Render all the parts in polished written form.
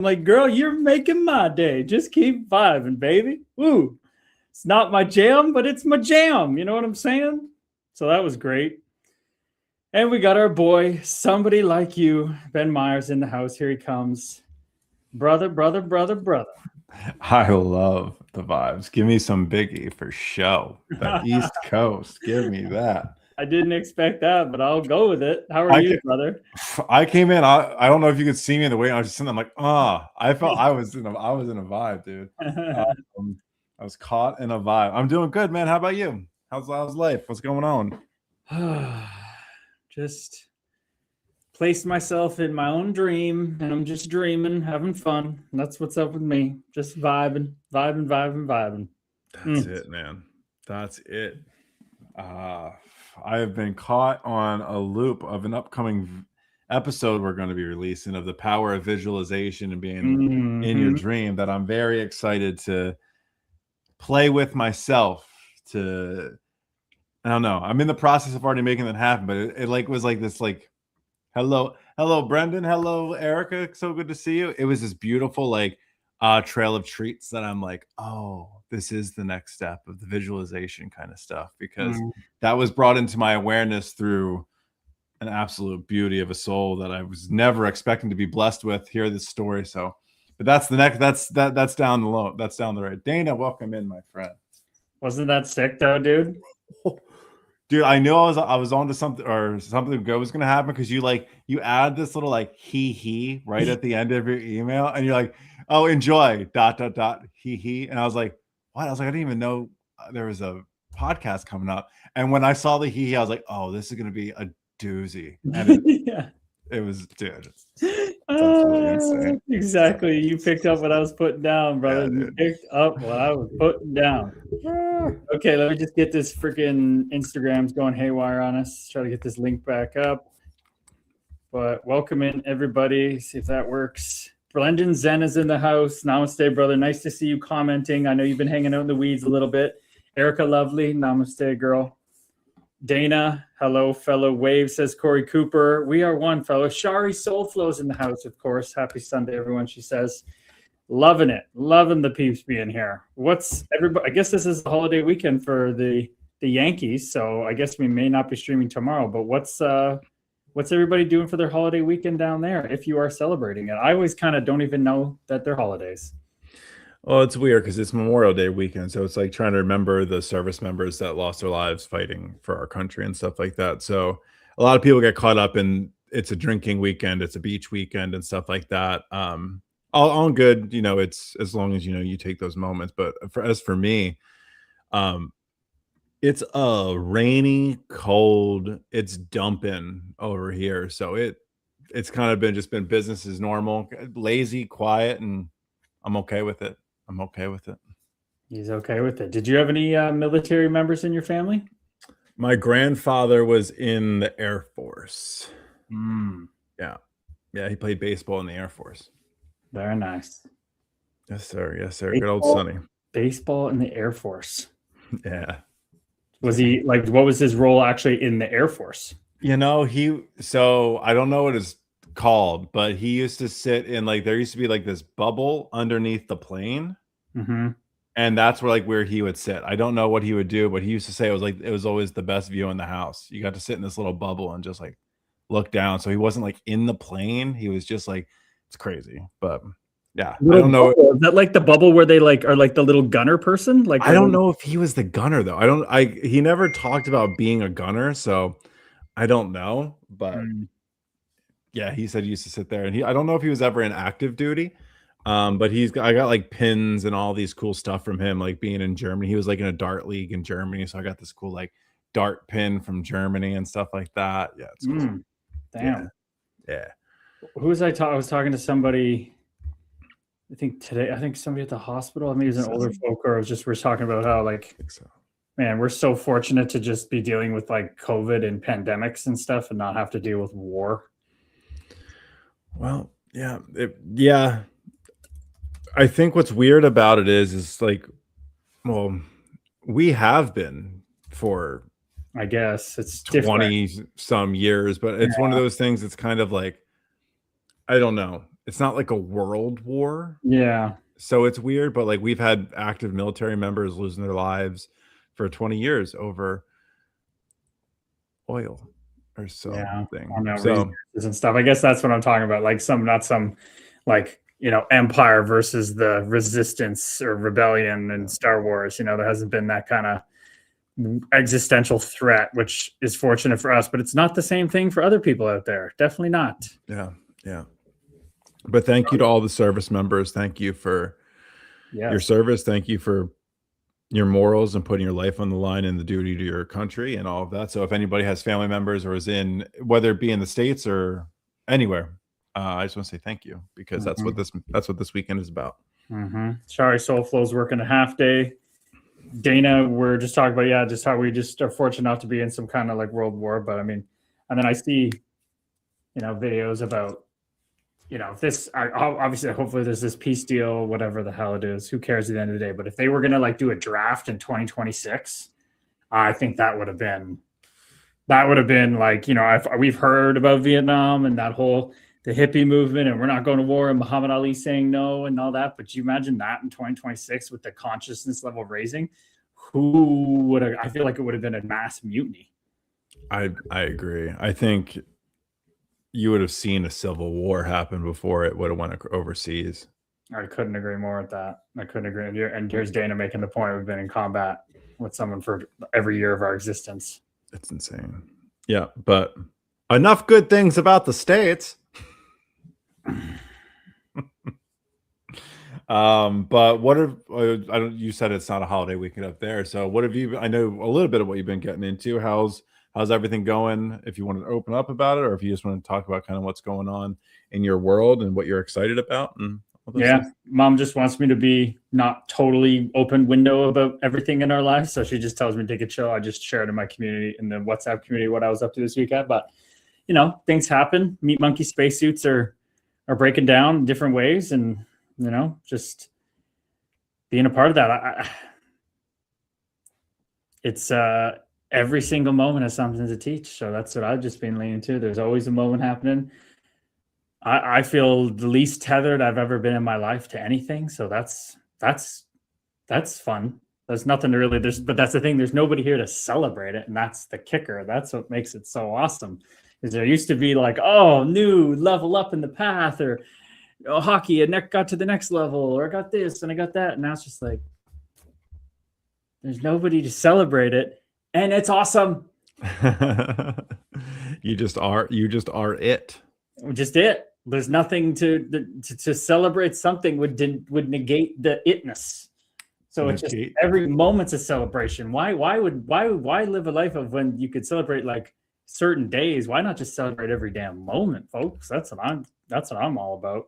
I'm like, girl, you're making my day. Just keep vibing, baby. Woo. It's not my jam, but it's my jam. You know what I'm saying? So that was great. And we got our boy, somebody like you, Ben Myers, in the house. Here he comes. Brother, brother, brother, brother. I love the vibes. Give me some Biggie for show. The East Coast. Give me that. I didn't expect that, but I'll go with it. How are you, brother? I came in. I don't know if you could see me in the way. I was just sitting there, I'm like, I felt I was in a vibe, dude. I was caught in a vibe. I'm doing good, man. How about you? How's life? What's going on? Just placed myself in my own dream, and I'm just dreaming, having fun. And that's what's up with me. Just vibing. That's it, man. That's it. I have been caught on a loop of an upcoming episode we're going to be releasing of the power of visualization and being in your dream that I'm very excited to play with myself. I don't know. I'm in the process of already making that happen, but it was like this, like, hello, Brendan. Hello, Erica. So good to see you. It was this beautiful, like, trail of treats that I'm like, oh, this is the next step of the visualization kind of stuff, because that was brought into my awareness through an absolute beauty of a soul that I was never expecting to be blessed with. Hear this story. So, but that's the next, that's down the low. That's down the road. Dana, welcome in, my friend. Wasn't that sick though, dude? Dude, I knew I was on to something, or something good was going to happen, because you add this little like he right at the end of your email, and you're like, oh, enjoy ... he, and I was like, what? I was like, I didn't even know there was a podcast coming up. And when I saw the he, I was like, oh, this is going to be a doozy. And it was, dude. It's insane. Exactly. You picked up what I was putting down, brother. Yeah, you picked up what I was putting down. Okay, let me just get this freaking Instagrams going haywire on us. Try to get this link back up. But welcome in, everybody. See if that works. Brendan Zen is in the house. Namaste, brother. Nice to see you commenting. I know you've been hanging out in the weeds a little bit. Erica Lovely. Namaste, girl. Dana, hello, fellow wave, says Corey Cooper. We are one, fellow. Shari Soulflow's in the house, of course. Happy Sunday, everyone, she says. Loving it. Loving the peeps being here. What's everybody? I guess this is the holiday weekend for the Yankees, so I guess we may not be streaming tomorrow, but what's everybody doing for their holiday weekend down there, if you are celebrating it? I always kind of don't even know that they're holidays. Well, it's weird because it's Memorial Day weekend, so it's like trying to remember the service members that lost their lives fighting for our country and stuff like that. So a lot of people get caught up in it's a drinking weekend, it's a beach weekend and stuff like that. All good, you know, it's as long as, you know, you take those moments. But as for me, it's a rainy, cold, it's dumping over here. So it's kind of been business as normal, lazy, quiet, and I'm okay with it. I'm okay with it. He's okay with it. Did you have any military members in your family? My grandfather was in the Air Force. Yeah. He played baseball in the Air Force. Very nice. Yes, sir. Baseball, good old Sonny. Baseball in the Air Force. Yeah. Was he like? What was his role actually in the Air Force? You know, so I don't know what it's called, but he used to sit in, like, there used to be like this bubble underneath the plane. And that's where he would sit. I don't know what he would do, but he used to say it was always the best view in the house. You got to sit in this little bubble and just like look down. So he wasn't like in the plane. He was just like, it's crazy. But yeah, I don't know. Is that like the bubble where they like are like the little gunner person? Like, I don't know if he was the gunner though. He never talked about being a gunner, so I don't know. But yeah, he said he used to sit there, and I don't know if he was ever in active duty. But I got like pins and all these cool stuff from him, like being in Germany. He was like in a dart league in Germany, so I got this cool like dart pin from Germany and stuff like that. Yeah, it's cool. Damn. Yeah. Who was I talking? I was talking to somebody. I think somebody at the hospital. I mean, he was an older folk, or we're talking about how like, man, we're so fortunate to just be dealing with like COVID and pandemics and stuff, and not have to deal with war. Well, yeah. I think what's weird about it is like, well, we have been for, I guess it's 20 some years, but it's one of those things. It's kind of like, I don't know. it's not like a world war. Yeah. So it's weird, but like we've had active military members losing their lives for 20 years over oil or Yeah. something. On our So resources and stuff. I guess that's what I'm talking about. Like not some like, empire versus the resistance or rebellion in Star Wars. There hasn't been that kind of existential threat, which is fortunate for us, but it's not the same thing for other people out there. Definitely not. yeah, yeah. But thank you to all the service members. Thank you for your Yes. service. Thank you for your morals and putting your life on the line and the duty to your country and all of that. So if anybody has family members or is in, whether it be in the States or anywhere, I just want to say thank you, because that's what this weekend is about. Sorry, Soul Flow's working a half day. Dana, we're just talking about, just how we just are fortunate enough to be in some kind of like world war. But I mean, and then I see, videos about, obviously, hopefully there's this peace deal, whatever the hell it is. Who cares at the end of the day? But if they were going to like do a draft in 2026, I think that would have been like, we've heard about Vietnam and the hippie movement, and we're not going to war, and Muhammad Ali saying no and all that. But you imagine that in 2026 with the consciousness level raising, I feel like it would have been a mass mutiny. I agree. I think you would have seen a civil war happen before it would have went overseas. I couldn't agree more with that. I couldn't agree. And here's Dana making the point: we've been in combat with someone for every year of our existence. It's insane. Yeah, but enough good things about the States. But what if you said it's not a holiday weekend up there? So what have you? I know a little bit of what you've been getting into. How's everything going? If you want to open up about it, or if you just want to talk about kind of what's going on in your world and what you're excited about. And yeah, Mom just wants me to be not totally open window about everything in our lives, so she just tells me to take a chill. I just shared in my community, in the WhatsApp community, what I was up to this weekend. But things happen. Meat Monkey spacesuits are breaking down in different ways, and just being a part of that. It's every single moment has something to teach. So that's what I've just been leaning to. There's always a moment happening. I feel the least tethered I've ever been in my life to anything. So that's fun. There's nothing to really, but that's the thing. There's nobody here to celebrate it. And that's the kicker. That's what makes it so awesome. Is there used to be like, new level up in the path, or hockey, and got to the next level, or I got this and I got that. And now it's just like, there's nobody to celebrate it. And it's awesome. You just are it. Just it. There's nothing to celebrate. Something would negate the itness. So it's just every moment's a celebration. Why live a life of when you could celebrate like certain days? Why not just celebrate every damn moment, folks? That's what I'm all about.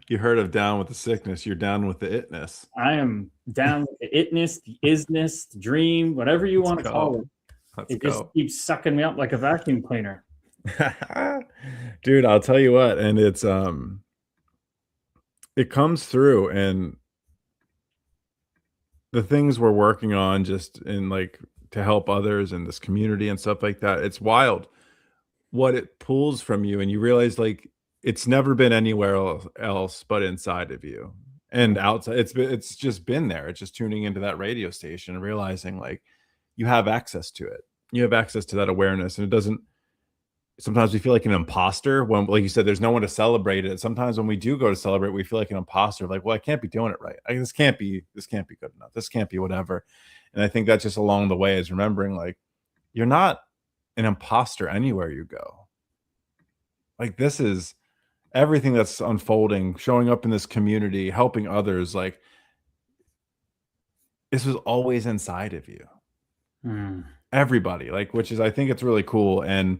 You heard of down with the sickness. You're down with the itness. I am down with the itness, the isness, the dream, whatever you want to call it. Just keeps sucking me up like a vacuum cleaner. Dude, I'll tell you what, and it's it comes through, and the things we're working on just in like to help others in this community and stuff like that. It's wild what it pulls from you, and you realize like it's never been anywhere else but inside of you and outside. It's just been there. It's just tuning into that radio station and realizing like you have access to it. You have access to that awareness, and it doesn't. Sometimes we feel like an imposter when, like you said, there's no one to celebrate it. Sometimes when we do go to celebrate, we feel like an imposter, like, well, I can't be doing it right. This can't be good enough. This can't be whatever. And I think that's just along the way is remembering like you're not an imposter anywhere you go. Like this is everything that's unfolding, showing up in this community, helping others. Like this was always inside of you. Everybody, like, which is, I think it's really cool. And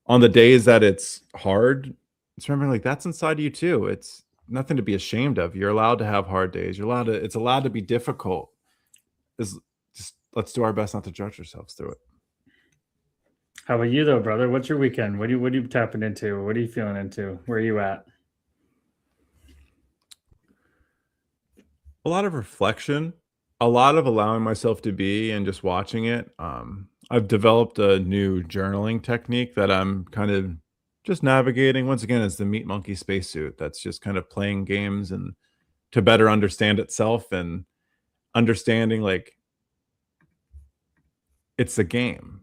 on the days that it's hard, it's remembering like that's inside of you too. It's nothing to be ashamed of. You're allowed to have hard days. It's allowed to be difficult. Just let's do our best not to judge ourselves through it. How about you though, brother? What's your weekend? What are you tapping into? What are you feeling into? Where are you at? A lot of reflection, a lot of allowing myself to be and just watching it. I've developed a new journaling technique that I'm kind of just navigating. Once again, it's the meat monkey spacesuit that's just kind of playing games and to better understand itself and understanding like it's a game.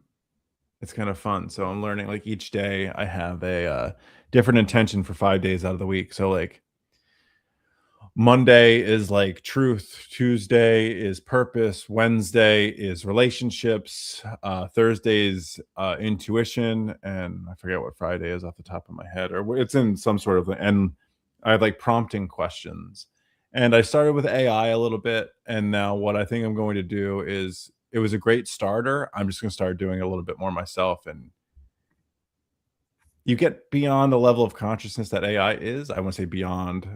It's kind of fun. So I'm learning like each day I have a different intention for 5 days out of the week. So like Monday is like truth, Tuesday is purpose, Wednesday is relationships, Thursday's intuition, and I forget what Friday is off the top of my head, or it's in some sort of, and I have like prompting questions. And I started with AI a little bit, and now what I think I'm going to do is it was a great starter. I'm just going to start doing a little bit more myself, and you get beyond the level of consciousness that AI is. I want to say beyond.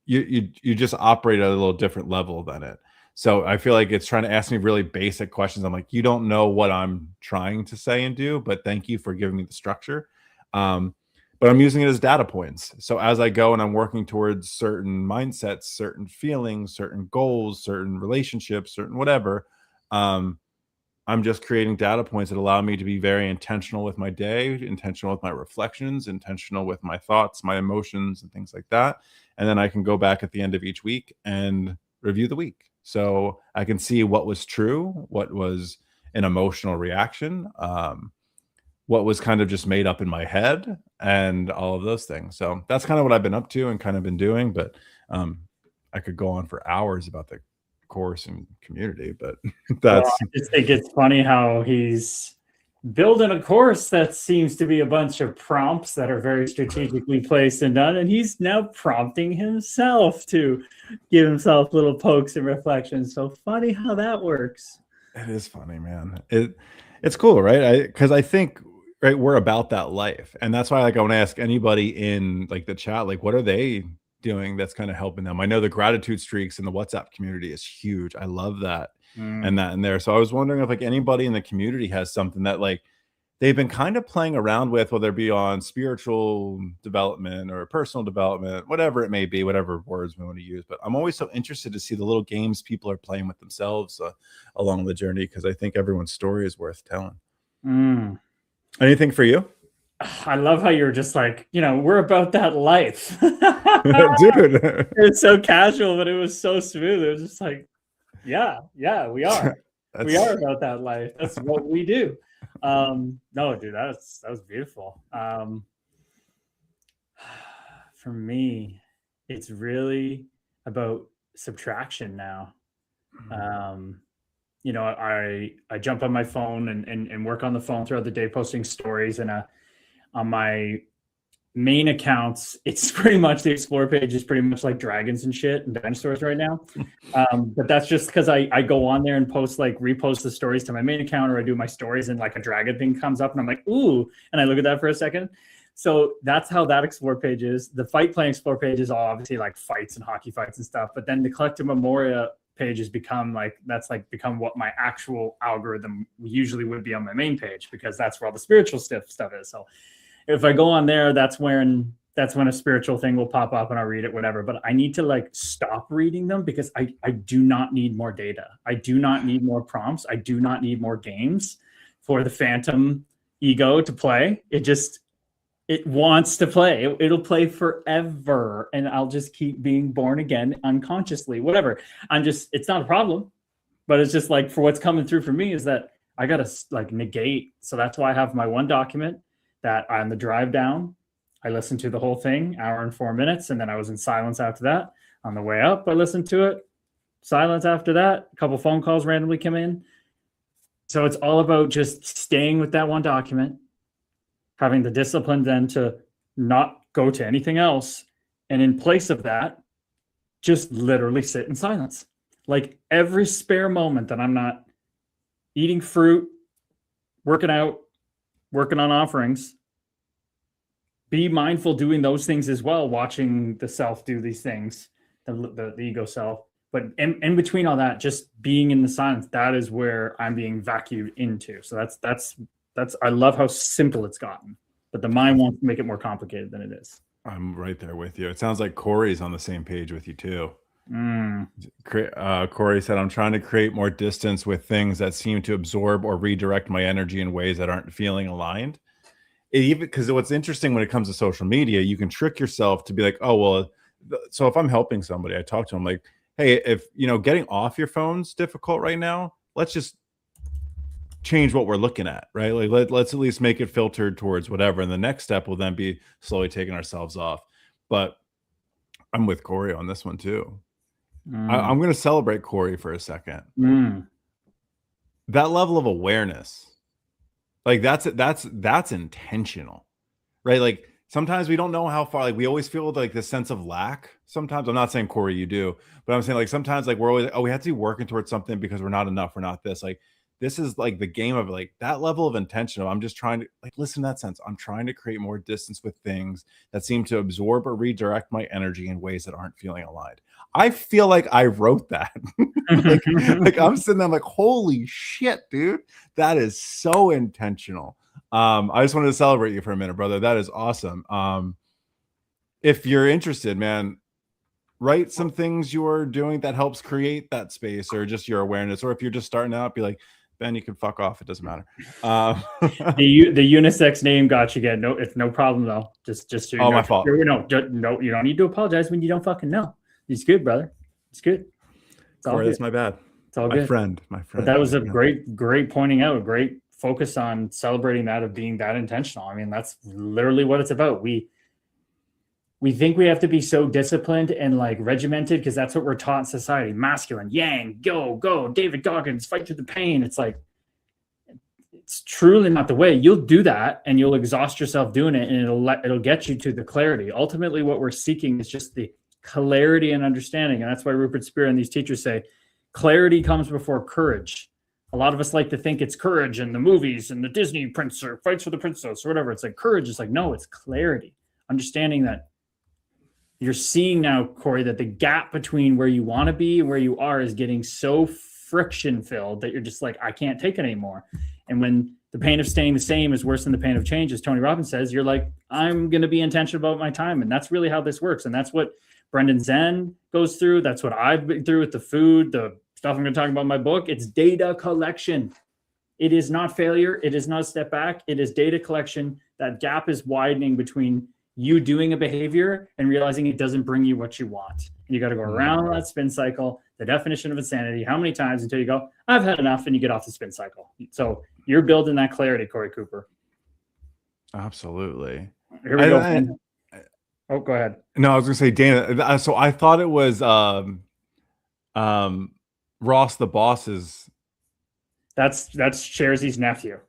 You just operate at a little different level than it. So I feel like it's trying to ask me really basic questions. I'm like, you don't know what I'm trying to say and do, but thank you for giving me the structure. But I'm using it as data points. So as I go and I'm working towards certain mindsets, certain feelings, certain goals, certain relationships, certain whatever, I'm just creating data points that allow me to be very intentional with my day, intentional with my reflections, intentional with my thoughts, my emotions, and things like that. And then I can go back at the end of each week and review the week. So I can see what was true, what was an emotional reaction, what was kind of just made up in my head, and all of those things. So that's kind of what I've been up to and kind of been doing. But I could go on for hours about the course and community, but that's I just think it's funny how he's building a course that seems to be a bunch of prompts that are very strategically placed and done, and he's now prompting himself to give himself little pokes and reflections. So funny how that works. It is funny, man. It's cool, right? Because I think right, we're about that life, and that's why like I want to ask anybody in like the chat, like what are they doing that's kind of helping them? I know the gratitude streaks in the WhatsApp community is huge. I love that. And that in there. So I was wondering if like anybody in the community has something that like they've been kind of playing around with, whether it be on spiritual development or personal development, whatever it may be, whatever words we want to use. But I'm always so interested to see the little games people are playing with themselves along the journey, because I think everyone's story is worth telling. Anything for you? I love how you're just like, we're about that life. Dude. It's so casual, but it was so smooth. It was just like, yeah, we are. We are about that life. That's what we do. No, dude, that was beautiful. For me, it's really about subtraction now. I jump on my phone and work on the phone throughout the day, posting stories, and on my main accounts, it's pretty much the explore page is pretty much like dragons and shit and dinosaurs right now. But that's just because I go on there and repost the stories to my main account, or I do my stories and like a dragon thing comes up and I'm like, ooh, and I look at that for a second. So that's how that explore page is. The fight playing explore page is all obviously like fights and hockey fights and stuff. But then the collective memoria page has become what my actual algorithm usually would be on my main page, because that's where all the spiritual stuff is. So if I go on there, that's when a spiritual thing will pop up and I'll read it, whatever. But I need to like stop reading them, because I do not need more data. I do not need more prompts. I do not need more games for the phantom ego to play. It wants to play. It'll play forever, and I'll just keep being born again unconsciously, whatever. It's not a problem, but it's just like, for what's coming through for me is that I got to like negate. So that's why I have my one document that on the drive down, I listened to the whole thing, hour and 4 minutes, and then I was in silence after that. On the way up, I listened to it, silence after that. A couple phone calls randomly come in. So it's all about just staying with that one document, having the discipline then to not go to anything else. And in place of that, just literally sit in silence. Like every spare moment that I'm not eating fruit, working out, working on offerings, be mindful doing those things as well, watching the self do these things, the ego self. But in between all that, just being in the silence, that is where I'm being vacuumed into. So that's I love how simple it's gotten, but the mind wants to make it more complicated than it is. I'm right there with you. It sounds like Corey's on the same page with you too. Corey said, I'm trying to create more distance with things that seem to absorb or redirect my energy in ways that aren't feeling aligned. even because what's interesting when it comes to social media, you can trick yourself to be like, oh, well, so if I'm helping somebody, I talk to them like, hey, if getting off your phone's difficult right now, let's just change what we're looking at, right? Like let's at least make it filtered towards whatever. And the next step will then be slowly taking ourselves off. But I'm with Corey on this one too. I'm going to celebrate Corey for a second. That level of awareness, like that's intentional, right? Like sometimes we don't know how far, like we always feel like this sense of lack. Sometimes I'm not saying Corey, you do, but I'm saying like sometimes like we're always, oh, we have to be working towards something because we're not enough. We're not this. Like this is like the game of like that level of intention. I'm just trying to like listen to that sense. I'm trying to create more distance with things that seem to absorb or redirect my energy in ways that aren't feeling aligned. I feel like I wrote that. like I'm sitting there, I'm like, holy shit, dude, that is so intentional. I just wanted to celebrate you for a minute, brother. That is awesome. If you're interested, man, write some things you are doing that helps create that space or just your awareness. Or if you're just starting out, be like, Ben, you can fuck off. It doesn't matter. The unisex name got you again. No, it's no problem though. Just so you know, my fault. No, you don't need to apologize when you don't fucking know. It's good, brother. It's good. It's Corey, that's my bad. It's all good. My friend. But that was a great pointing out, a great focus on celebrating that, of being that intentional. I mean, that's literally what it's about. We think we have to be so disciplined and like regimented because that's what we're taught in society. Masculine, yang, go, David Goggins, fight through the pain. It's like, it's truly not the way. You'll do that and you'll exhaust yourself doing it, and it'll get you to the clarity. Ultimately, what we're seeking is just the clarity and understanding. And that's why Rupert Spear and these teachers say clarity comes before courage. A lot of us like to think it's courage in the movies and the Disney prince or fights for the princess or whatever. It's like courage. It's like, no, it's clarity. Understanding that you're seeing now, Corey, that the gap between where you want to be and where you are is getting so friction filled that you're just like, I can't take it anymore. And when the pain of staying the same is worse than the pain of change, as Tony Robbins says, you're like, I'm going to be intentional about my time. And that's really how this works. And that's what Brendan Zen goes through. That's what I've been through with the food, the stuff I'm going to talk about in my book. It's data collection. It is not failure. It is not a step back. It is data collection. That gap is widening between you doing a behavior and realizing it doesn't bring you what you want. And you got to go around that spin cycle, the definition of insanity, how many times until you go, I've had enough, and you get off the spin cycle. So you're building that clarity, Corey Cooper. Absolutely. Here we go. Oh, go ahead. No, I was going to say, Dana. So I thought it was Ross the Boss's. That's Sherzy's nephew.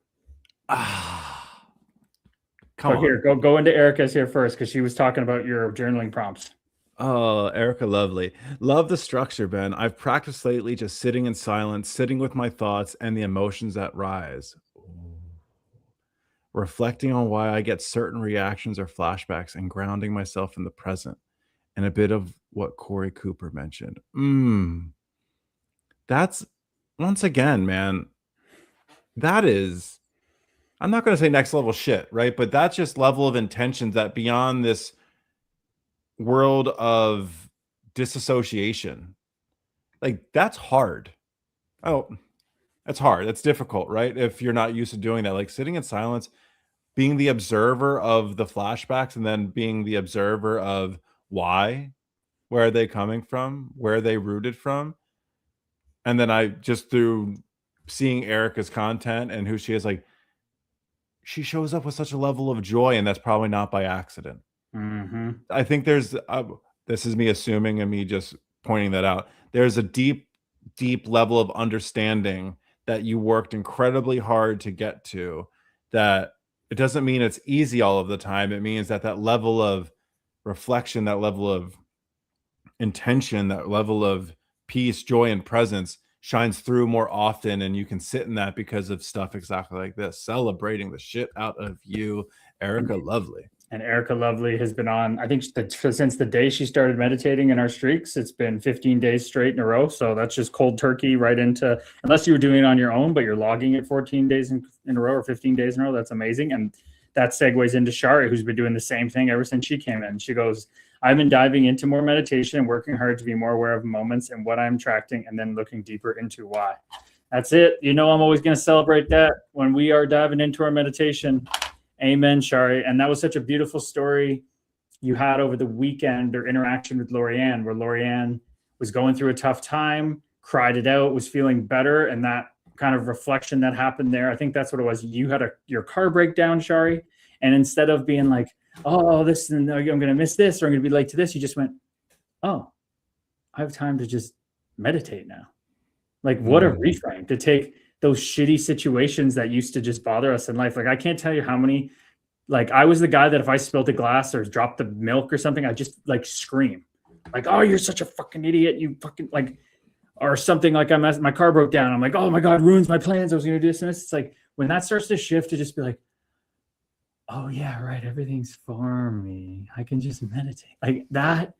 Come on. Here, go into Erica's here first, because she was talking about your journaling prompts. Oh, Erica, lovely. Love the structure, Ben. I've practiced lately just sitting in silence, sitting with my thoughts and the emotions that rise. Reflecting on why I get certain reactions or flashbacks and grounding myself in the present. And a bit of what Corey Cooper mentioned. That's, once again, man, that is, I'm not going to say next level shit, right? But that's just level of intentions that beyond this world of disassociation, like that's hard. Oh, that's hard. That's difficult, right? If you're not used to doing that, like sitting in silence, being the observer of the flashbacks and then being the observer of why, where are they coming from? Where are they rooted from? And then I just through seeing Erica's content and who she is, like she shows up with such a level of joy, and that's probably not by accident. I think there's, this is me assuming and me just pointing that out. There's a deep level of understanding that you worked incredibly hard to get to, that it doesn't mean it's easy all of the time. It means that that level of reflection, that level of intention, that level of peace, joy, and presence shines through more often, and you can sit in that because of stuff exactly like this, celebrating the shit out of you, Erica Lovely. And Erica Lovely has been on, I think, since the day she started meditating in our streaks. It's been 15 days straight in a row. So that's just cold turkey right into, unless you were doing it on your own, but you're logging it 14 days in a row or 15 days in a row. That's amazing. And that segues into Shari, who's been doing the same thing ever since she came in. She goes, I've been diving into more meditation and working hard to be more aware of moments and what I'm attracting, and then looking deeper into why. That's it. I'm always going to celebrate that when we are diving into our meditation. Amen, Shari. And that was such a beautiful story you had over the weekend, or interaction with Lorianne, where Lorianne was going through a tough time, cried it out, was feeling better, and that kind of reflection that happened there. I think that's what it was. You had your car breakdown, Shari, and instead of being like, oh, this, and I'm going to miss this, or I'm going to be late to this, you just went, oh, I have time to just meditate now. Like, what a reframe to take those shitty situations that used to just bother us in life. Like, I can't tell you how many, like, I was the guy that if I spilled a glass or dropped the milk or something, I just like scream, like, oh, you're such a fucking idiot, you fucking, like, or something. Like, my car broke down, I'm like, oh my God, ruins my plans, I was going to do this and this. It's like, when that starts to shift, to just be like, oh yeah, right, everything's for me, I can just meditate. Like, that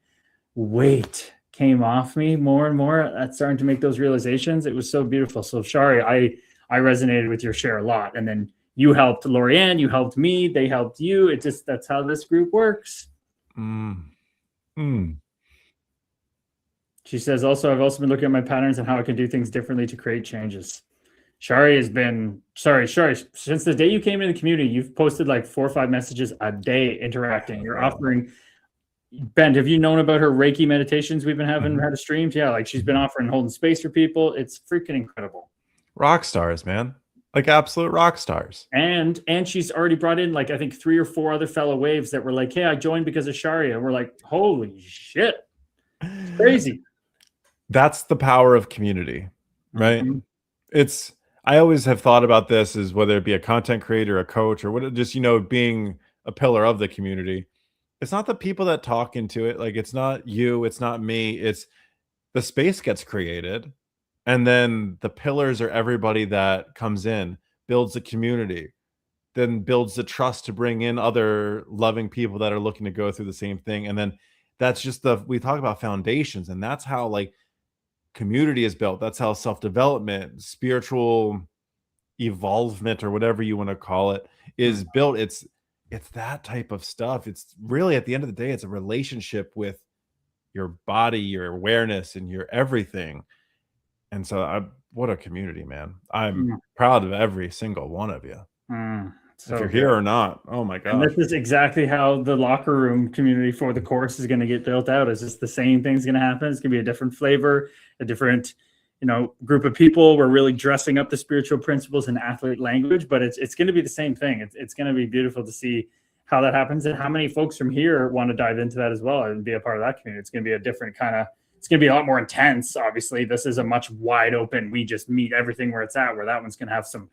weight came off me more and more at starting to make those realizations. It was so beautiful. So Shari, I resonated with your share a lot. And then you helped Lorianne, you helped me, they helped you. It just, that's how this group works. She says, also, I've also been looking at my patterns and how I can do things differently to create changes. Shari has been, Shari, since the day you came into the community, you've posted like 4 or 5 messages a day interacting. You're offering, Ben, have you known about her Reiki meditations we've been having, had streams? Yeah, like, she's been offering, holding space for people. It's freaking incredible. Rock stars, man. Like, absolute rock stars. And she's already brought in, like, I think 3 or 4 other fellow waves that were like, hey, I joined because of Shari. And we're like, holy shit. It's crazy. That's the power of community, right? I always have thought about this as whether it be a content creator, a coach, or what, just, being a pillar of the community. It's not the people that talk into it. Like, it's not you, it's not me. It's the space gets created. And then the pillars are everybody that comes in, builds a community, then builds the trust to bring in other loving people that are looking to go through the same thing. And then that's just we talk about foundations, and that's how, like, community is built. That's how self-development, spiritual evolvement, or whatever you want to call it, is built. It's that type of stuff. It's really, at the end of the day, it's a relationship with your body, your awareness, and your everything. And so what a community, man. I'm proud of every single one of you. So if you're here or not, oh my God. And this is exactly how the locker room community for the course is going to get built out. Is just the same thing's going to happen. It's going to be a different flavor, a different, group of people. We're really dressing up the spiritual principles in athlete language, but it's going to be the same thing. It's going to be beautiful to see how that happens, and how many folks from here want to dive into that as well and be a part of that community. It's going to be a different kind of, it's going to be a lot more intense. Obviously, this is a much wide open, we just meet everything where it's at, where that one's going to have some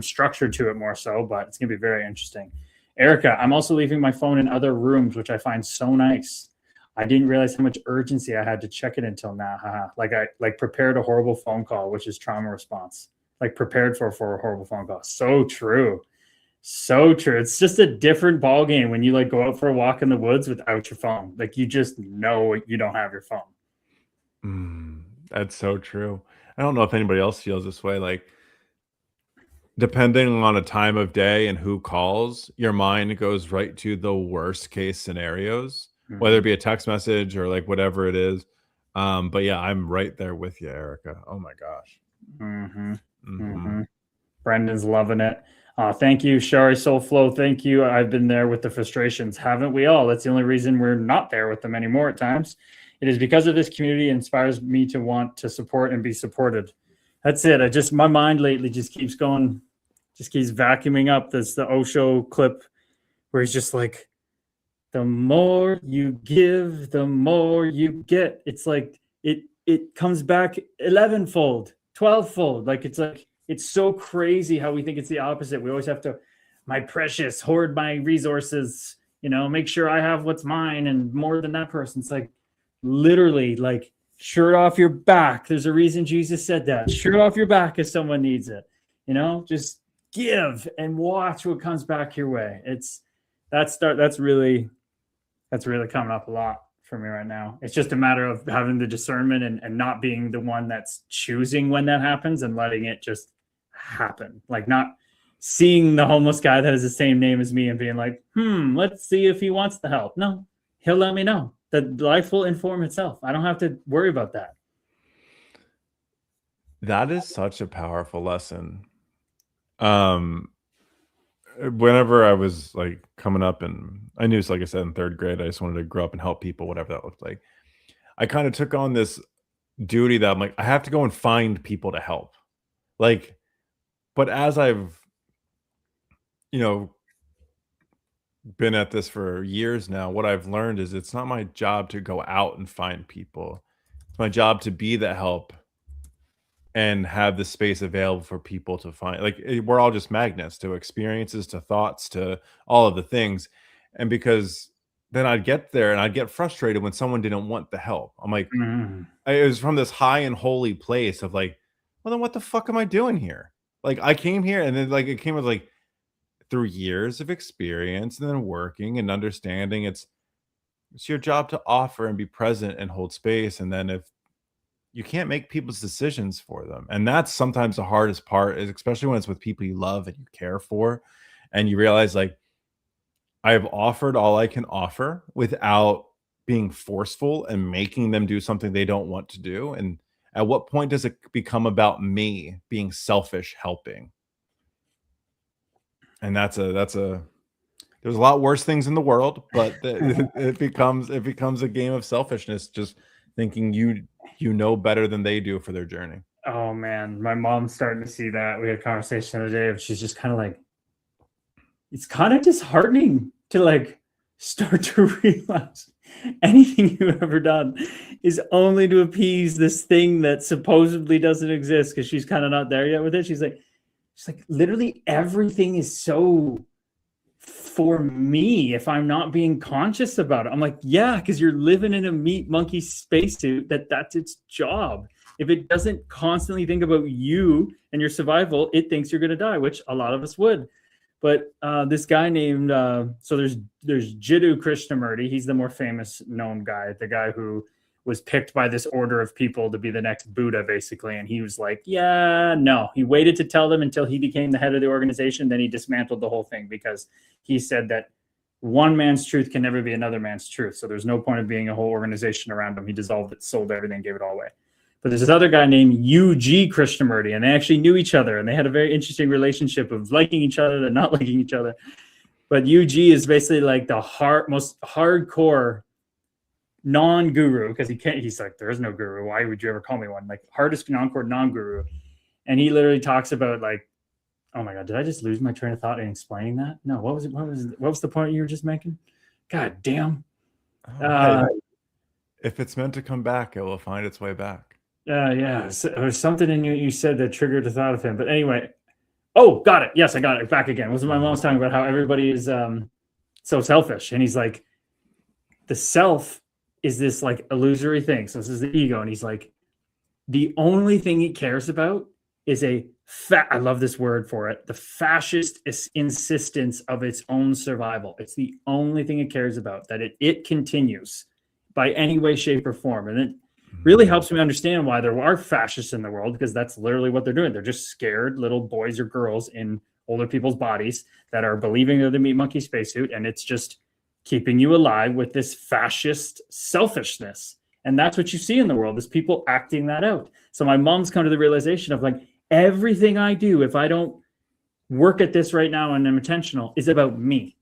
structure to it more so, but it's going to be very interesting. Erica, I'm also leaving my phone in other rooms, which I find so nice. I didn't realize how much urgency I had to check it until now. Like, I prepared a horrible phone call, which is trauma response. Like, prepared for a horrible phone call. So true. So true. It's just a different ball game when you go out for a walk in the woods without your phone. Like, you just know you don't have your phone. That's so true. I don't know if anybody else feels this way. Like, depending on a time of day and who calls, your mind goes right to the worst case scenarios, whether it be a text message or whatever it is. But yeah, I'm right there with you, Erica. Oh my gosh. Brendan's loving it. Thank you, Shari Soulflow. Thank you. I've been there with the frustrations. Haven't we all? That's the only reason we're not there with them anymore at times. It is because of this community inspires me to want to support and be supported. That's it. My mind lately just keeps going, just keeps vacuuming up. There's the Osho clip where he's just like, the more you give, the more you get. It's like, it comes back 11-fold, 12-fold. It's so crazy how we think it's the opposite. We always have to, my precious, hoard my resources, make sure I have what's mine and more than that person. It's like, literally, shirt off your back. There's a reason Jesus said that. Shirt off your back if someone needs it. Just give and watch what comes back your way. That's really coming up a lot for me right now. It's just a matter of having the discernment and not being the one that's choosing when that happens and letting it just happen. Like, not seeing the homeless guy that has the same name as me and being like, let's see if he wants the help. No, he'll let me know. That life will inform itself. I don't have to worry about that. That is such a powerful lesson. whenever I was like coming up, and I knew, like I said, in third grade, I just wanted to grow up and help people, whatever that looked like. I kind of took on this duty that I'm like, I have to go and find people to help. Like, but as I've, you know, been at this for years now, what I've learned is it's not my job to go out and find people. It's my job to be the help and have the space available for people to find. Like, we're all just magnets to experiences, to thoughts, to all of the things. And because then I'd get there and I'd get frustrated when someone didn't want the help. I'm like, Mm. it was from this high and holy place of like, well, then what the fuck am I doing here? Like, I came here, and then like it came with like through years of experience and then working and understanding. It's your job to offer and be present and hold space. And then if you can't make people's decisions for them, and that's sometimes the hardest part, is especially when it's with people you love and you care for, and you realize like, I have offered all I can offer without being forceful and making them do something they don't want to do. And at what point does it become about me being selfish helping? And that's a there's a lot worse things in the world, but it becomes a game of selfishness, just thinking you know better than they do for their journey. Oh man, my mom's starting to see that. We had a conversation the other day, and she's just kind of like, it's kind of disheartening to like start to realize anything you've ever done is only to appease this thing that supposedly doesn't exist, because she's kind of not there yet with it. She's like literally everything is so for me if I'm not being conscious about it. I'm like, yeah, because you're living in a meat monkey spacesuit that's its job. If it doesn't constantly think about you and your survival, it thinks you're going to die, which a lot of us would. But this guy named so there's Jiddu Krishnamurti. He's the more famous known guy, the guy who was picked by this order of people to be the next Buddha, basically. And he was like, yeah, no. He waited to tell them until he became the head of the organization. Then he dismantled the whole thing, because he said that one man's truth can never be another man's truth. So there's no point of being a whole organization around him. He dissolved it, sold everything, gave it all away. But there's this other guy named UG Krishnamurti, and they actually knew each other, and they had a very interesting relationship of liking each other and not liking each other. But UG is basically like the most hardcore non-guru, because he's like, there is no guru. Why would you ever call me one? Like, hardest non-guru. And he literally talks about like, oh my God, did I just lose my train of thought in explaining that? No, what was the point you were just making? God damn. If it's meant to come back, it will find its way back. Yeah. So, there's something in you said that triggered the thought of him. But anyway, oh, got it. Yes, I got it back again. Wasn't my mom's talking about how everybody is so selfish, and he's like, the self is this like illusory thing. So this is the ego, and he's like, the only thing he cares about is I love this word for it, the fascist insistence of its own survival. It's the only thing it cares about, that it continues by any way, shape, or form. And it really helps me understand why there are fascists in the world, because that's literally what they're doing. They're just scared little boys or girls in older people's bodies that are believing they're the meat monkey spacesuit, and it's just keeping you alive with this fascist selfishness. And that's what you see in the world, is people acting that out. So my mom's come to the realization of like, everything I do, if I don't work at this right now and I'm intentional, is about me.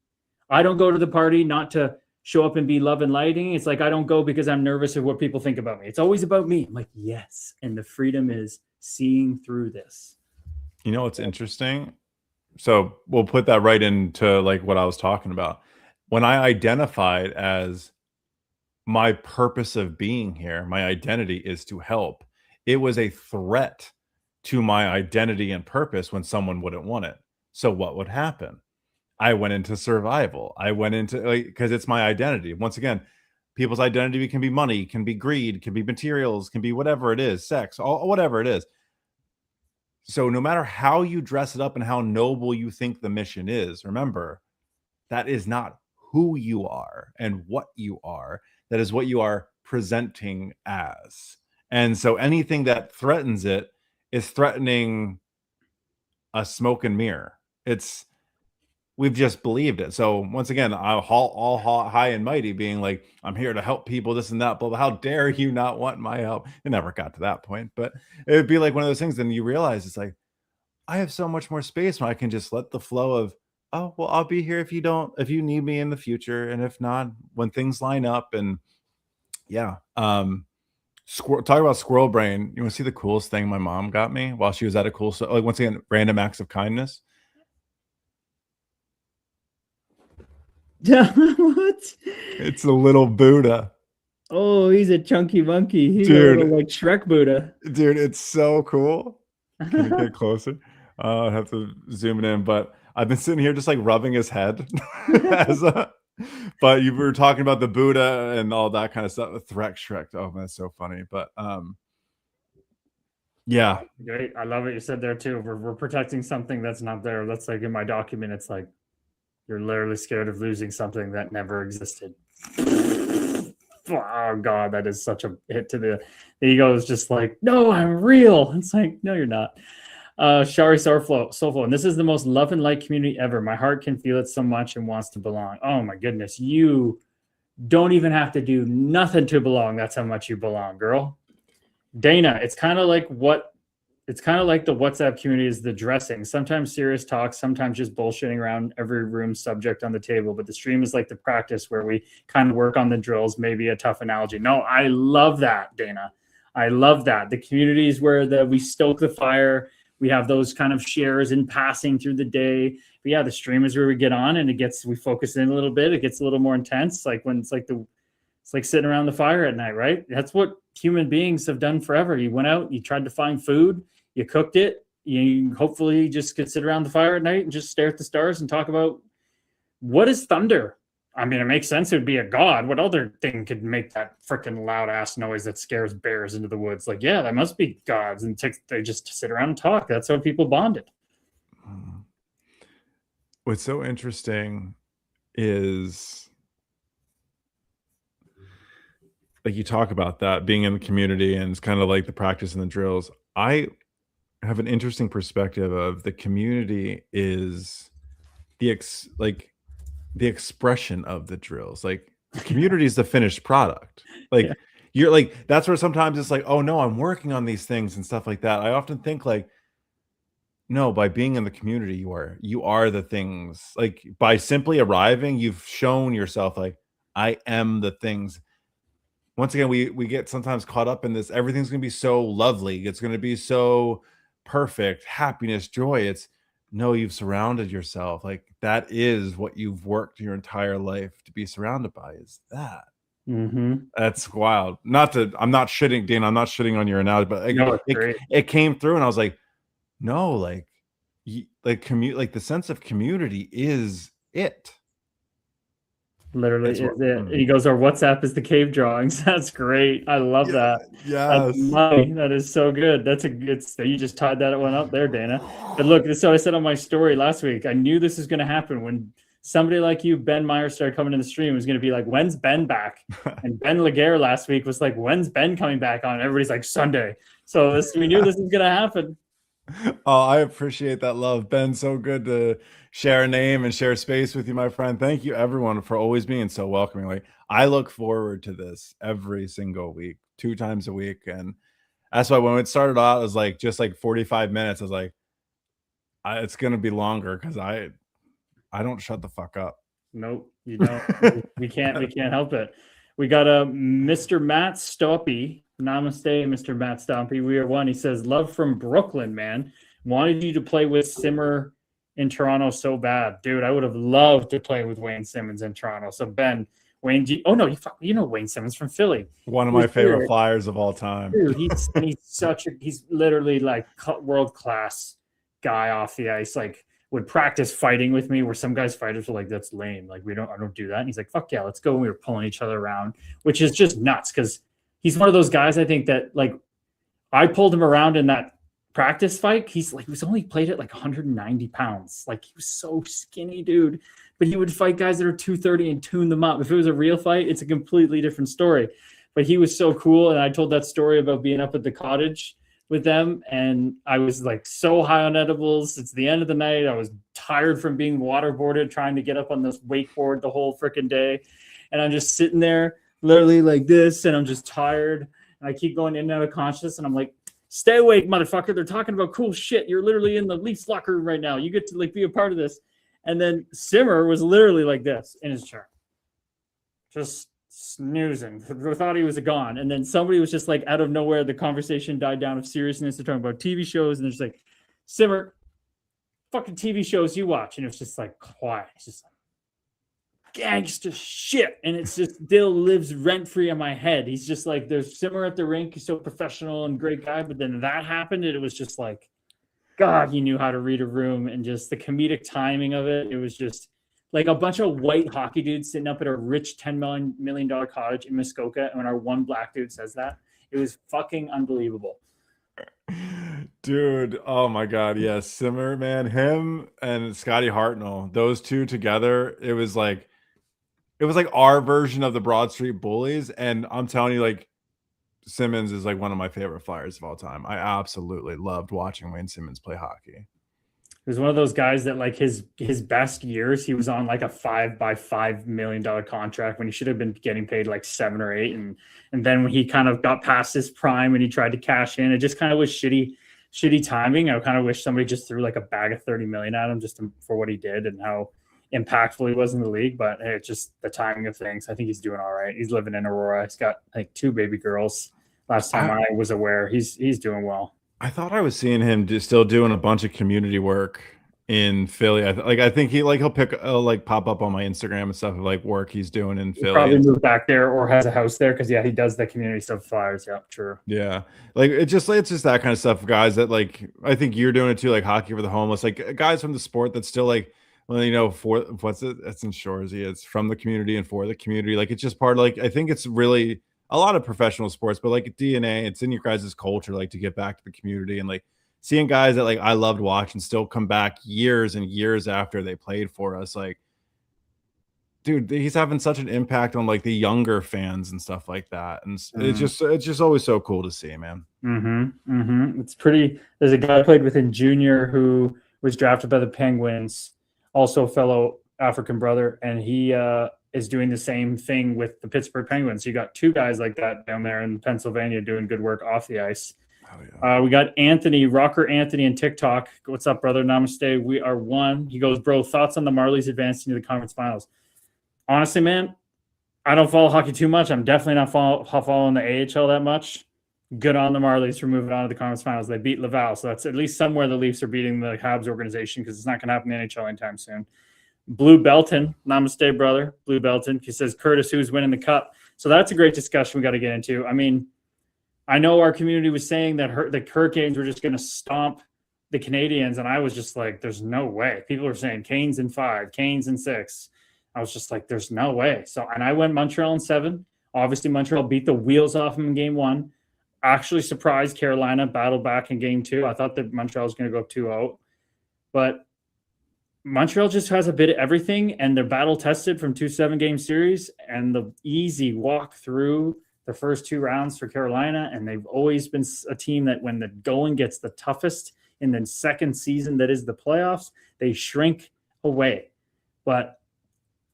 I don't go to the party not to show up and be love and lighting. It's like, I don't go because I'm nervous of what people think about me. It's always about me. I'm like, yes. And the freedom is seeing through this. You know what's interesting? So we'll put that right into like what I was talking about. When I identified as my purpose of being here, my identity is to help, it was a threat to my identity and purpose when someone wouldn't want it. So what would happen? I went into survival. I went into, like, because it's my identity. Once again, people's identity can be money, can be greed, can be materials, can be whatever it is, sex, whatever it is. So no matter how you dress it up and how noble you think the mission is, remember, that is not who you are and what you are. That is what you are presenting as. And so anything that threatens it is threatening a smoke and mirror. We've just believed it. So once again, all high and mighty, being like, I'm here to help people, this and that, but how dare you not want my help? It never got to that point, but it would be like one of those things. Then you realize it's like, I have so much more space where I can just let the flow of, oh, well, I'll be here if you need me in the future. And if not, when things line up. And yeah. Talk about squirrel brain. You want to see the coolest thing my mom got me while she was at a cool, like, once again, random acts of kindness. What? It's a little Buddha. Oh, he's a chunky monkey. He's Dude. a little like Shrek Buddha. Dude, it's so cool. Can you get closer? I have to zoom it in, but I've been sitting here just like rubbing his head but you were talking about the Buddha and all that kind of stuff. The Shrek. Oh, that's so funny. But yeah. Great. I love what you said there too. We're protecting something that's not there. That's like in my document. It's like you're literally scared of losing something that never existed. Oh God, that is such a hit to the ego. Is just like, no, I'm real. It's like, no, you're not. Shari Soulflow, and this is the most love and light community ever. My heart can feel it so much and wants to belong. Oh my goodness, you don't even have to do nothing to belong. That's how much you belong, girl. Dana, it's kind of like the WhatsApp community is the dressing. Sometimes serious talk, sometimes just bullshitting around every room subject on the table. But the stream is like the practice where we kind of work on the drills, maybe a tough analogy. No, I love that, Dana. I love that. The community is where we stoke the fire. We have those kind of shares in passing through the day. But yeah, the stream is where we get on and we focus in a little bit. It gets a little more intense. Like when it's like sitting around the fire at night, right? That's what human beings have done forever. You went out, you tried to find food, you cooked it. You hopefully just could sit around the fire at night and just stare at the stars and talk about what is thunder. I mean, it makes sense. It would be a god. What other thing could make that freaking loud ass noise that scares bears into the woods? Like, yeah, that must be gods. And they just sit around and talk. That's how people bonded. What's so interesting is, like, you talk about that being in the community and it's kind of like the practice and the drills. I have an interesting perspective of the community is the expression of the drills. Like, the community is the finished product. Like, you're like, that's where sometimes it's like, oh no, I'm working on these things and stuff like that. I often think like, no, by being in the community, you are the things. Like, by simply arriving, you've shown yourself like, I am the things. Once again, we get sometimes caught up in this. Everything's going to be so lovely. It's going to be so perfect, happiness, joy. It's no, you've surrounded yourself. Like, that is what you've worked your entire life to be surrounded by, is that. That's wild. I'm not shitting, Dana. I'm not shitting on your analogy, but it came through and I was like, no, like the sense of community is it. Literally is it. He goes, our WhatsApp is the cave drawings. That's great. I love that. Yes. That is so good. That's a good, you just tied that one up there, Dana. But look, so I said on my story last week, I knew this was going to happen when somebody like you, Ben Meyer, started coming in the stream. It was going to be like, when's Ben back? And Ben Laguerre last week was like, when's Ben coming back on? And everybody's like, Sunday. So we knew this was going to happen. Oh, I appreciate that love, Ben. So good to share a name and share space with you, my friend. Thank you, everyone, for always being so welcoming. Like, I look forward to this every single week, 2 times a week, and that's why when it started out, it was like just like 45 minutes. I was like, it's gonna be longer because I don't shut the fuck up. Nope, you don't. we can't help it. We got a Mr. Matt Stoppy. Namaste, Mr. Matt Stompy. We are one. He says, love from Brooklyn, man. Wanted you to play with Simmer in Toronto so bad. Dude, I would have loved to play with Wayne Simmons in Toronto. So, Ben, Wayne, you know Wayne Simmons from Philly. One of my favorite flyers of all time. Dude, he's literally like world-class guy off the ice. Like, would practice fighting with me where some guys fighters were like, that's lame. Like, I don't do that. And he's like, fuck yeah, let's go. And we were pulling each other around, which is just nuts because he's one of those guys, I think, that like I pulled him around in that practice fight. He was only played at like 190 pounds. Like, he was so skinny, dude. But he would fight guys that are 230 and tune them up. If it was a real fight, it's a completely different story. But he was so cool. And I told that story about being up at the cottage with them. And I was like so high on edibles. It's the end of the night. I was tired from being waterboarded, trying to get up on this wakeboard the whole freaking day. And I'm just sitting there literally like this, and I'm just tired, and I keep going in and out of consciousness, and I'm like, stay awake, motherfucker. They're talking about cool shit. You're literally in the Leafs locker room right now. You get to like be a part of this. And then Simmer was literally like this in his chair, just snoozing. Thought he was gone. And then somebody was just like out of nowhere, the conversation died down of seriousness. They're talking about TV shows, and they're just like, Simmer, fucking TV shows you watch. And it was just like quiet. It's just like gangster shit. And it's just still lives rent free in my head. He's just like, there's Simmer at the rink. He's so professional and great guy. But then that happened, and it was just like, God, he knew how to read a room, and just the comedic timing of it. It was just like a bunch of white hockey dudes sitting up at a rich $10 million cottage in Muskoka. And when our one black dude says that, it was fucking unbelievable. Dude, oh my God. Yes. Simmer, man, him and Scotty Hartnell, those two together, it was like our version of the Broad Street Bullies. And I'm telling you, like, Simmons is like one of my favorite Flyers of all time. I absolutely loved watching Wayne Simmons play hockey. He was one of those guys that, like, his best years, he was on like a $5 million contract when he should have been getting paid like 7 or 8. And then when he kind of got past his prime and he tried to cash in, it just kind of was shitty timing. I kind of wish somebody just threw like a bag of 30 million at him just for what he did and how impactful he was in the league. But hey, it's just the timing of things. I think he's doing all right. He's living in Aurora. He's got like 2 baby girls. Last time I was aware, he's doing well. I thought I was seeing him still doing a bunch of community work in Philly. I think he'll pop up on my Instagram and stuff of like work he's doing in Philly. Probably moved back there or has a house there because he does the community stuff, Flyers. Yeah, true. Yeah, like it's just that kind of stuff, guys. That like I think you're doing it too, like hockey for the homeless, like guys from the sport that's still like, well, for what's it? That's in Shoresy. It's from the community and for the community. Like it's just part of, like, I think it's really a lot of professional sports, but like DNA, it's in your guys' culture, like to get back to the community and like seeing guys that like I loved watching still come back years and years after they played for us. Like, dude, he's having such an impact on like the younger fans and stuff like that. And it's just always so cool to see, man. It's pretty. There's a guy I played with in junior who was drafted by the Penguins, also a fellow African brother, and he is doing the same thing with the Pittsburgh Penguins. So you got 2 guys like that down there in Pennsylvania doing good work off the ice. Oh, yeah. We got Rocker Anthony in TikTok. What's up, brother? Namaste. We are one. He goes, bro, thoughts on the Marlies advancing to the conference finals? Honestly, man, I don't follow hockey too much. I'm definitely not following the AHL that much. Good on the Marlies for moving on to the conference finals. They beat Laval, so that's at least somewhere the Leafs are beating the Habs organization because it's not going to happen in the NHL anytime soon. Blue Belton, namaste, brother. Blue Belton. He says, Curtis, who's winning the cup? So that's a great discussion we got to get into. I mean, I know our community was saying that the Hurricanes were just going to stomp the Canadians, and I was just like, there's no way. People are saying Canes in 5, Canes in 6. I was just like, there's no way. So, and I went Montreal in 7. Obviously, Montreal beat the wheels off them in game 1. Actually surprised Carolina battled back in game 2. I thought that Montreal was going to go 2-0. But Montreal just has a bit of everything, and they're battle tested from 2 7-game series, and the easy walk through the first 2 rounds for Carolina. And they've always been a team that when the going gets the toughest in the second season, that is the playoffs, they shrink away. But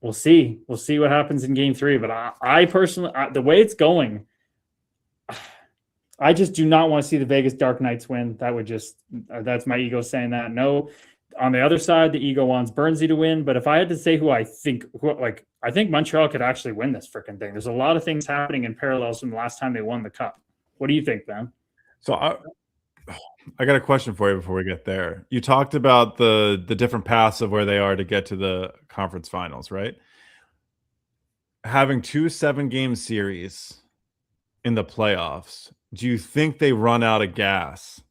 we'll see. We'll see what happens in game 3. But I personally, the way it's going, I just do not want to see the Vegas Dark Knights win. That would just, that's my ego saying that. No. On the other side, the ego wants Burnsy to win. But if I had to say I think Montreal could actually win this freaking thing. There's a lot of things happening in parallels from the last time they won the cup. What do you think, Ben? So I got a question for you before we get there. You talked about the different paths of where they are to get to the conference finals, right? Having 2 7-game series in the playoffs, do you think they run out of gas?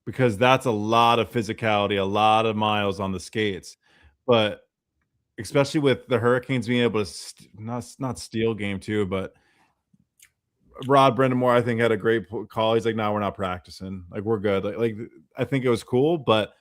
Because that's a lot of physicality, a lot of miles on the skates. But especially with the Hurricanes being able to not steal game 2, but Rod Brindamore, I think, had a great call. He's like, "No, we're not practicing. Like, we're good." Like I think it was cool, but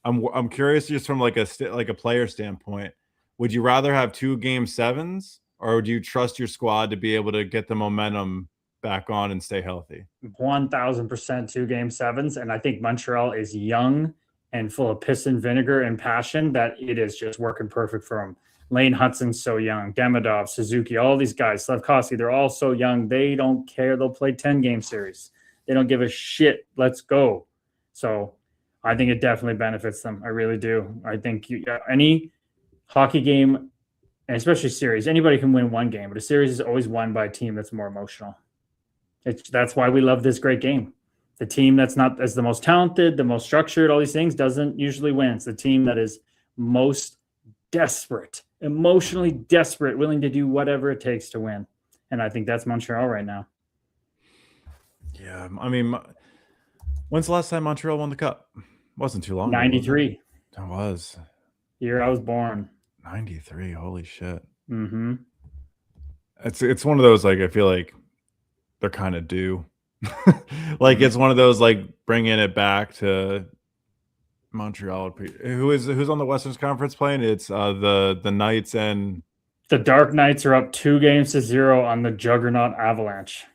I'm curious just from like a player standpoint. Would you rather have 2 game 7s, or would you trust your squad to be able to get the momentum back on and stay healthy? 1,000% 2 game 7s, and I think Montreal is young and full of piss and vinegar and passion that it is just working perfect for them. Lane Hudson's so young, Demidov, Suzuki, all these guys, Slavkovsky, they're all so young. They don't care. They'll play 10-game series. They don't give a shit. Let's go. So I think it definitely benefits them. I really do. I think any hockey game, and especially series, anybody can win one game, but a series is always won by a team that's more emotional. That's why we love this great game. The team that's not as the most talented, the most structured, all these things doesn't usually win. It's the team that is most desperate, emotionally desperate, willing to do whatever it takes to win. And I think that's Montreal right now. Yeah, I mean, when's the last time Montreal won the cup? Wasn't too long ago. 93. It was. Year I was born. 93. Holy shit. Mm-hmm. It's one of those, like, I feel like they're kind of due. Like, it's one of those, like, bringing it back to Montreal. Who's on the Western Conference playing? It's the Knights, and the Dark Knights are up 2-0 on the juggernaut Avalanche.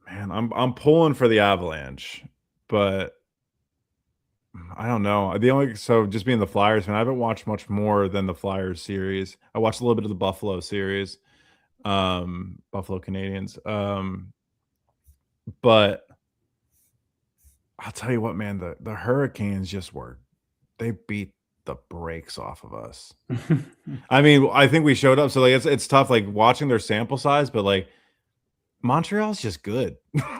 Man, I'm pulling for the Avalanche, but I don't know. Just being the Flyers fan, I haven't watched much more than the Flyers series. I watched a little bit of the Buffalo series, Buffalo Canadians. But I'll tell you what, man, the Hurricanes they beat the brakes off of us. I mean, I think we showed up, so like it's tough, like watching their sample size, but like Montreal's just good.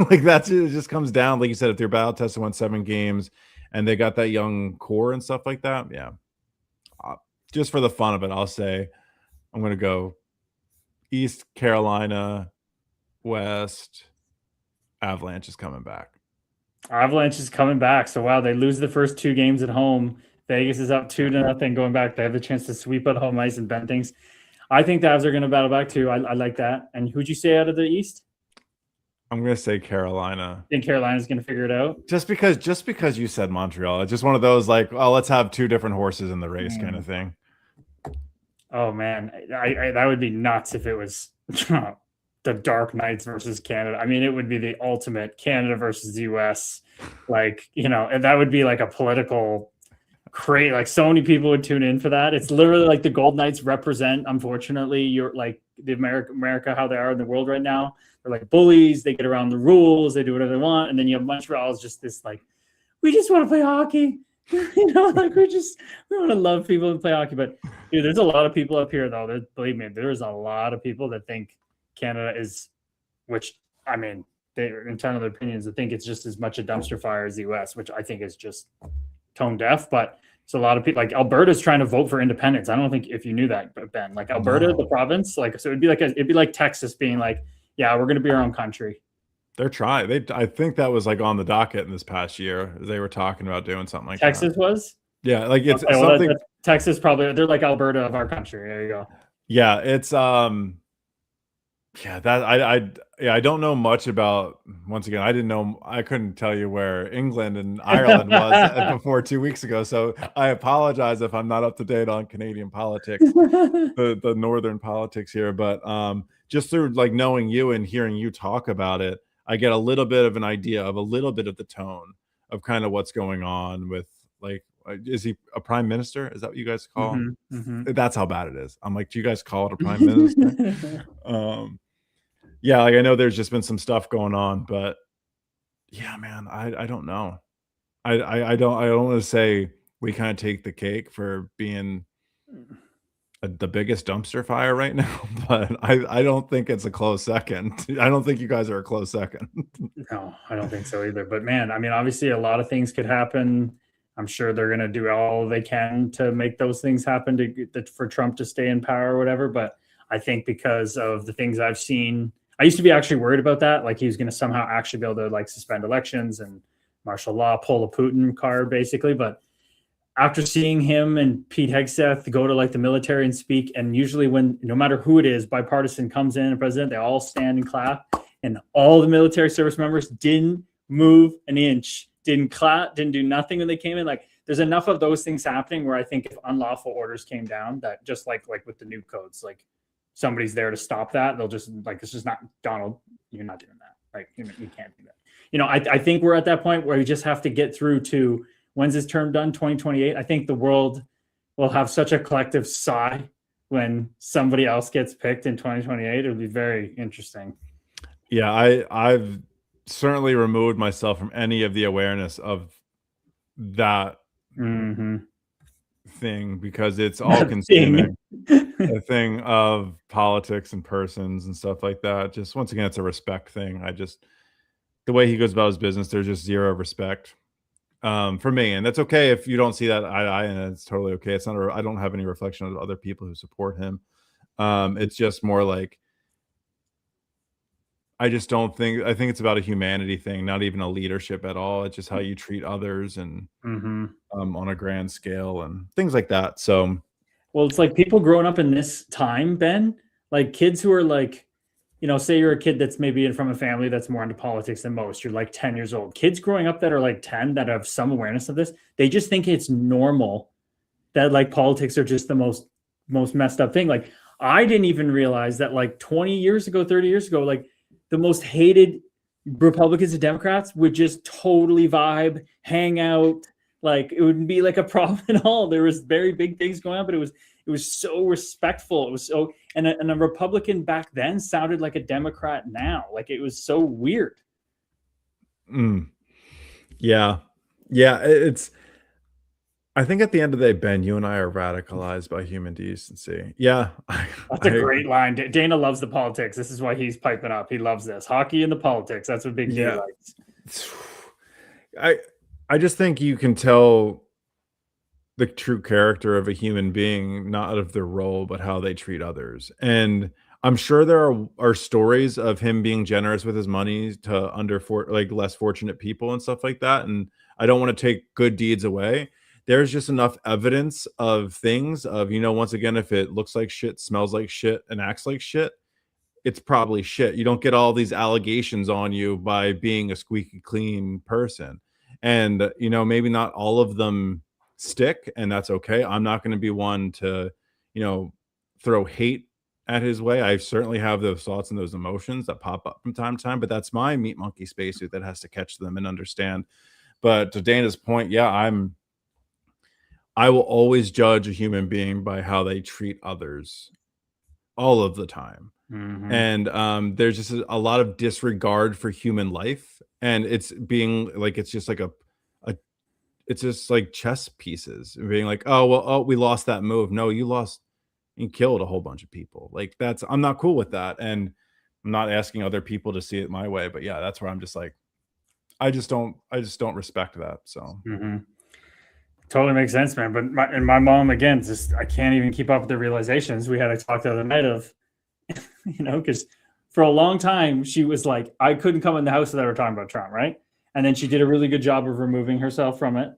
Like it just comes down, like you said, if they're battle tested, won 7 games, and they got that young core and stuff like that. Yeah, just for the fun of it, I'll say I'm going to go East Carolina, West. Avalanche is coming back. Avalanche is coming back. So wow, they lose the first 2 games at home. Vegas is up 2-0 going back. They have the chance to sweep at home ice and bend things. I think the Avs are going to battle back too. I like that. And who'd you say out of the East? I'm going to say Carolina. I think Carolina's going to figure it out. Just because you said Montreal. It's just one of those, like, oh, let's have 2 different horses in the race kind of thing. Oh man, I that would be nuts if it was the Dark Knights versus Canada. I mean, it would be the ultimate Canada versus the US. Like, and that would be like a political crate. Like, so many people would tune in for that. It's literally like the Gold Knights represent, unfortunately, you're like the America how they are in the world right now. They're like bullies. They get around the rules. They do whatever they want. And then you have Montreal is just this, like, we just want to play hockey. Like we want to love people and play hockey. But dude, there's a lot of people up here though. Believe me, there's a lot of people that think Canada is, which I mean, they're entitled to their opinions. I think it's just as much a dumpster fire as the US, which I think is just tone deaf. But it's a lot of people, like Alberta's trying to vote for independence. I don't think if you knew that, Ben, like Alberta, the province, like, so it'd be like Texas being like, yeah, we're going to be our own country. They're trying. I think that was like on the docket in this past year. They were talking about doing something like Texas that. was? Yeah, like it's something. Texas probably, they're like Alberta of our country. There you go. Yeah, it's yeah, that I don't know much about. Once again, I couldn't tell you where England and Ireland was before 2 weeks ago. So I apologize if I'm not up to date on Canadian politics, the northern politics here. But just through like knowing you and hearing you talk about it, I get a little bit of an idea of a little bit of the tone of kind of what's going on with, like, is he a prime minister? Is that what you guys call him? Mm-hmm. That's how bad it is. I'm like, do you guys call it a prime minister? Yeah, like I know there's just been some stuff going on, but yeah, man, I don't know. I don't want to say we kind of take the cake for being the biggest dumpster fire right now, but I don't think it's a close second. I don't think you guys are a close second. No, I don't think so either. But man, I mean, obviously a lot of things could happen. I'm sure they're going to do all they can to make those things happen for Trump to stay in power or whatever. But I think because of the things I've seen, I used to be actually worried about that. Like he was going to somehow actually be able to like suspend elections and martial law, pull a Putin card basically. But after seeing him and Pete Hegseth go to like the military and speak, and usually when, no matter who it is, bipartisan comes in, a president, they all stand and clap, and all the military service members didn't move an inch, didn't clap, didn't do nothing when they came in. Like there's enough of those things happening where I think if unlawful orders came down, that just like with the new codes, like somebody's there to stop that. They'll just like, it's just not, Donald, you're not doing that. Like you can't do that. I think we're at that point where we just have to get through to, when's his term done? 2028. I think the world will have such a collective sigh when somebody else gets picked in 2028. It'll be very interesting. Yeah, I've certainly removed myself from any of the awareness of that Mm-hmm. thing, because it's all That thing. consuming. A thing of politics and persons and stuff like that. Just once again, it's a respect thing. The way he goes about his business, there's just zero respect for me, and that's okay if you don't see that eye to eye, and it's totally okay. It's not. I don't have any reflection of other people who support him. It's just more like, I just don't think. I think it's about a humanity thing, not even a leadership at all. It's just how you treat others, and Mm-hmm. on a grand scale and things like that. So Well, it's like people growing up in this time, Ben, like kids who are like, say you're a kid that's maybe from a family that's more into politics than most. You're like 10 years old. Kids growing up that are like 10 that have some awareness of this, they just think it's normal that like politics are just the most messed up thing. Like I didn't even realize that like 20 years ago, 30 years ago, like the most hated Republicans and Democrats would just totally vibe, hang out. Like it wouldn't be like a problem at all. There was very big things going on, but it was so respectful. It was so, and a Republican back then sounded like a Democrat now. Like it was so weird. yeah, yeah. It's. I think at the end of the day, Ben, you and I are radicalized by human decency. Yeah, That's a great line. Dana loves the politics. This is why he's piping up. He loves this hockey and the politics. That's what Big D likes. I just think you can tell the true character of a human being, not out of their role, but how they treat others. And I'm sure there are stories of him being generous with his money to like less fortunate people and stuff like that. And I don't want to take good deeds away. There's just enough evidence of things of, once again, if it looks like shit, smells like shit, and acts like shit, it's probably shit. You don't get all these allegations on you by being a squeaky clean person. And, maybe not all of them stick, and that's okay. I'm not going to be one to, throw hate at his way. I certainly have those thoughts and those emotions that pop up from time to time, but that's my meat monkey spacesuit that has to catch them and understand. But to Dana's point, yeah, I will always judge a human being by how they treat others all of the time. Mm-hmm. And there's just a lot of disregard for human life, and it's being like, it's just like it's just like chess pieces, being like, oh well, oh, we lost that move. No, you killed a whole bunch of people. Like, I'm not cool with that, and I'm not asking other people to see it my way. But yeah, that's where I'm just like, I just don't respect that. So Totally makes sense, man. But my mom, again, just I can't even keep up with the realizations. We had a talk the other night of, because for a long time she was like, I couldn't come in the house without her talking about Trump, right? And then she did a really good job of removing herself from it.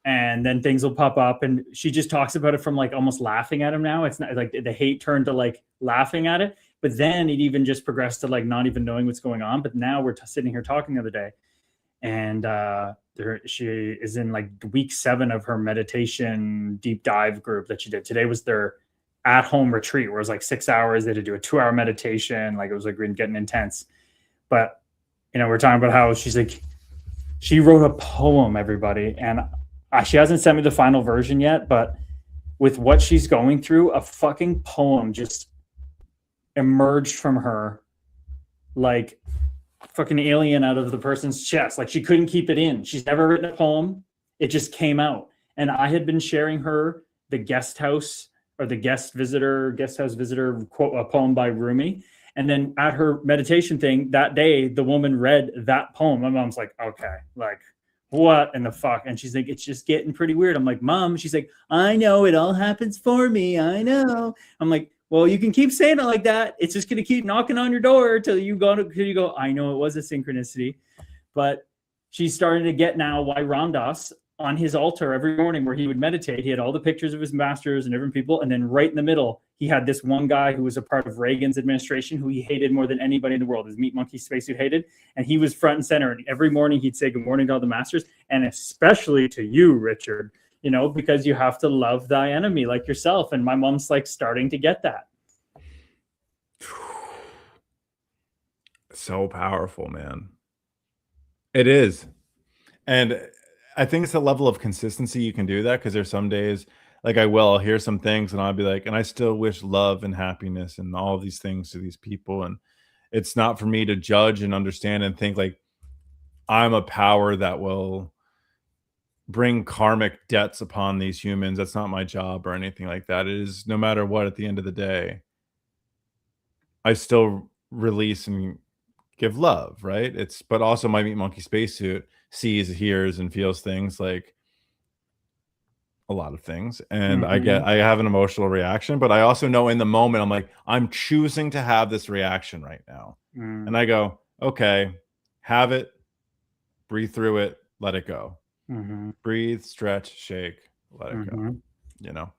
And then things will pop up, and she just talks about it from like almost laughing at him now. It's not like the hate turned to like laughing at it, but then it even just progressed to like not even knowing what's going on. But now we're sitting here talking the other day, and she is in like week 7 of her meditation deep dive group that she did. Today was their at-home retreat where it was like 6 hours. They had to do a 2-hour meditation. Like it was like getting intense. But we're talking about how she's like, she wrote a poem, everybody, and she hasn't sent me the final version yet, but with what she's going through, a fucking poem just emerged from her like fucking alien out of the person's chest. Like she couldn't keep it in. She's never written a poem. It just came out. And I had been sharing her the guest house visitor quote, a poem by Rumi. And then at her meditation thing that day, the woman read that poem. My mom's like, okay, like what in the fuck? And she's like, it's just getting pretty weird. I'm like, Mom, she's like, I know it all happens for me. I know. I'm like, well, you can keep saying it like that. It's just going to keep knocking on your door till you go, I know it was a synchronicity. But she's starting to get now why Ram Dass on his altar every morning where he would meditate, he had all the pictures of his masters and different people. And then right in the middle, he had this one guy who was a part of Reagan's administration who he hated more than anybody in the world. His meat monkey spacesuit hated. And he was front and center. And every morning he'd say good morning to all the masters. And especially to you, Richard, because you have to love thy enemy like yourself. And my mom's like starting to get that. So powerful, man. It is. And I think it's a level of consistency you can do that, because there's some days like I'll hear some things and I'll be like, and I still wish love and happiness and all these things to these people. And it's not for me to judge and understand and think like I'm a power that will bring karmic debts upon these humans. That's not my job or anything like that. It is, no matter what, at the end of the day, I still release and give love, right? It's, but also my meat monkey spacesuit sees, hears, and feels things, like a lot of things. And I have an emotional reaction, but I also know in the moment, I'm like, I'm choosing to have this reaction right now. And I go, okay, have it, breathe through it, let it go. Breathe, stretch, shake, let it go. You know?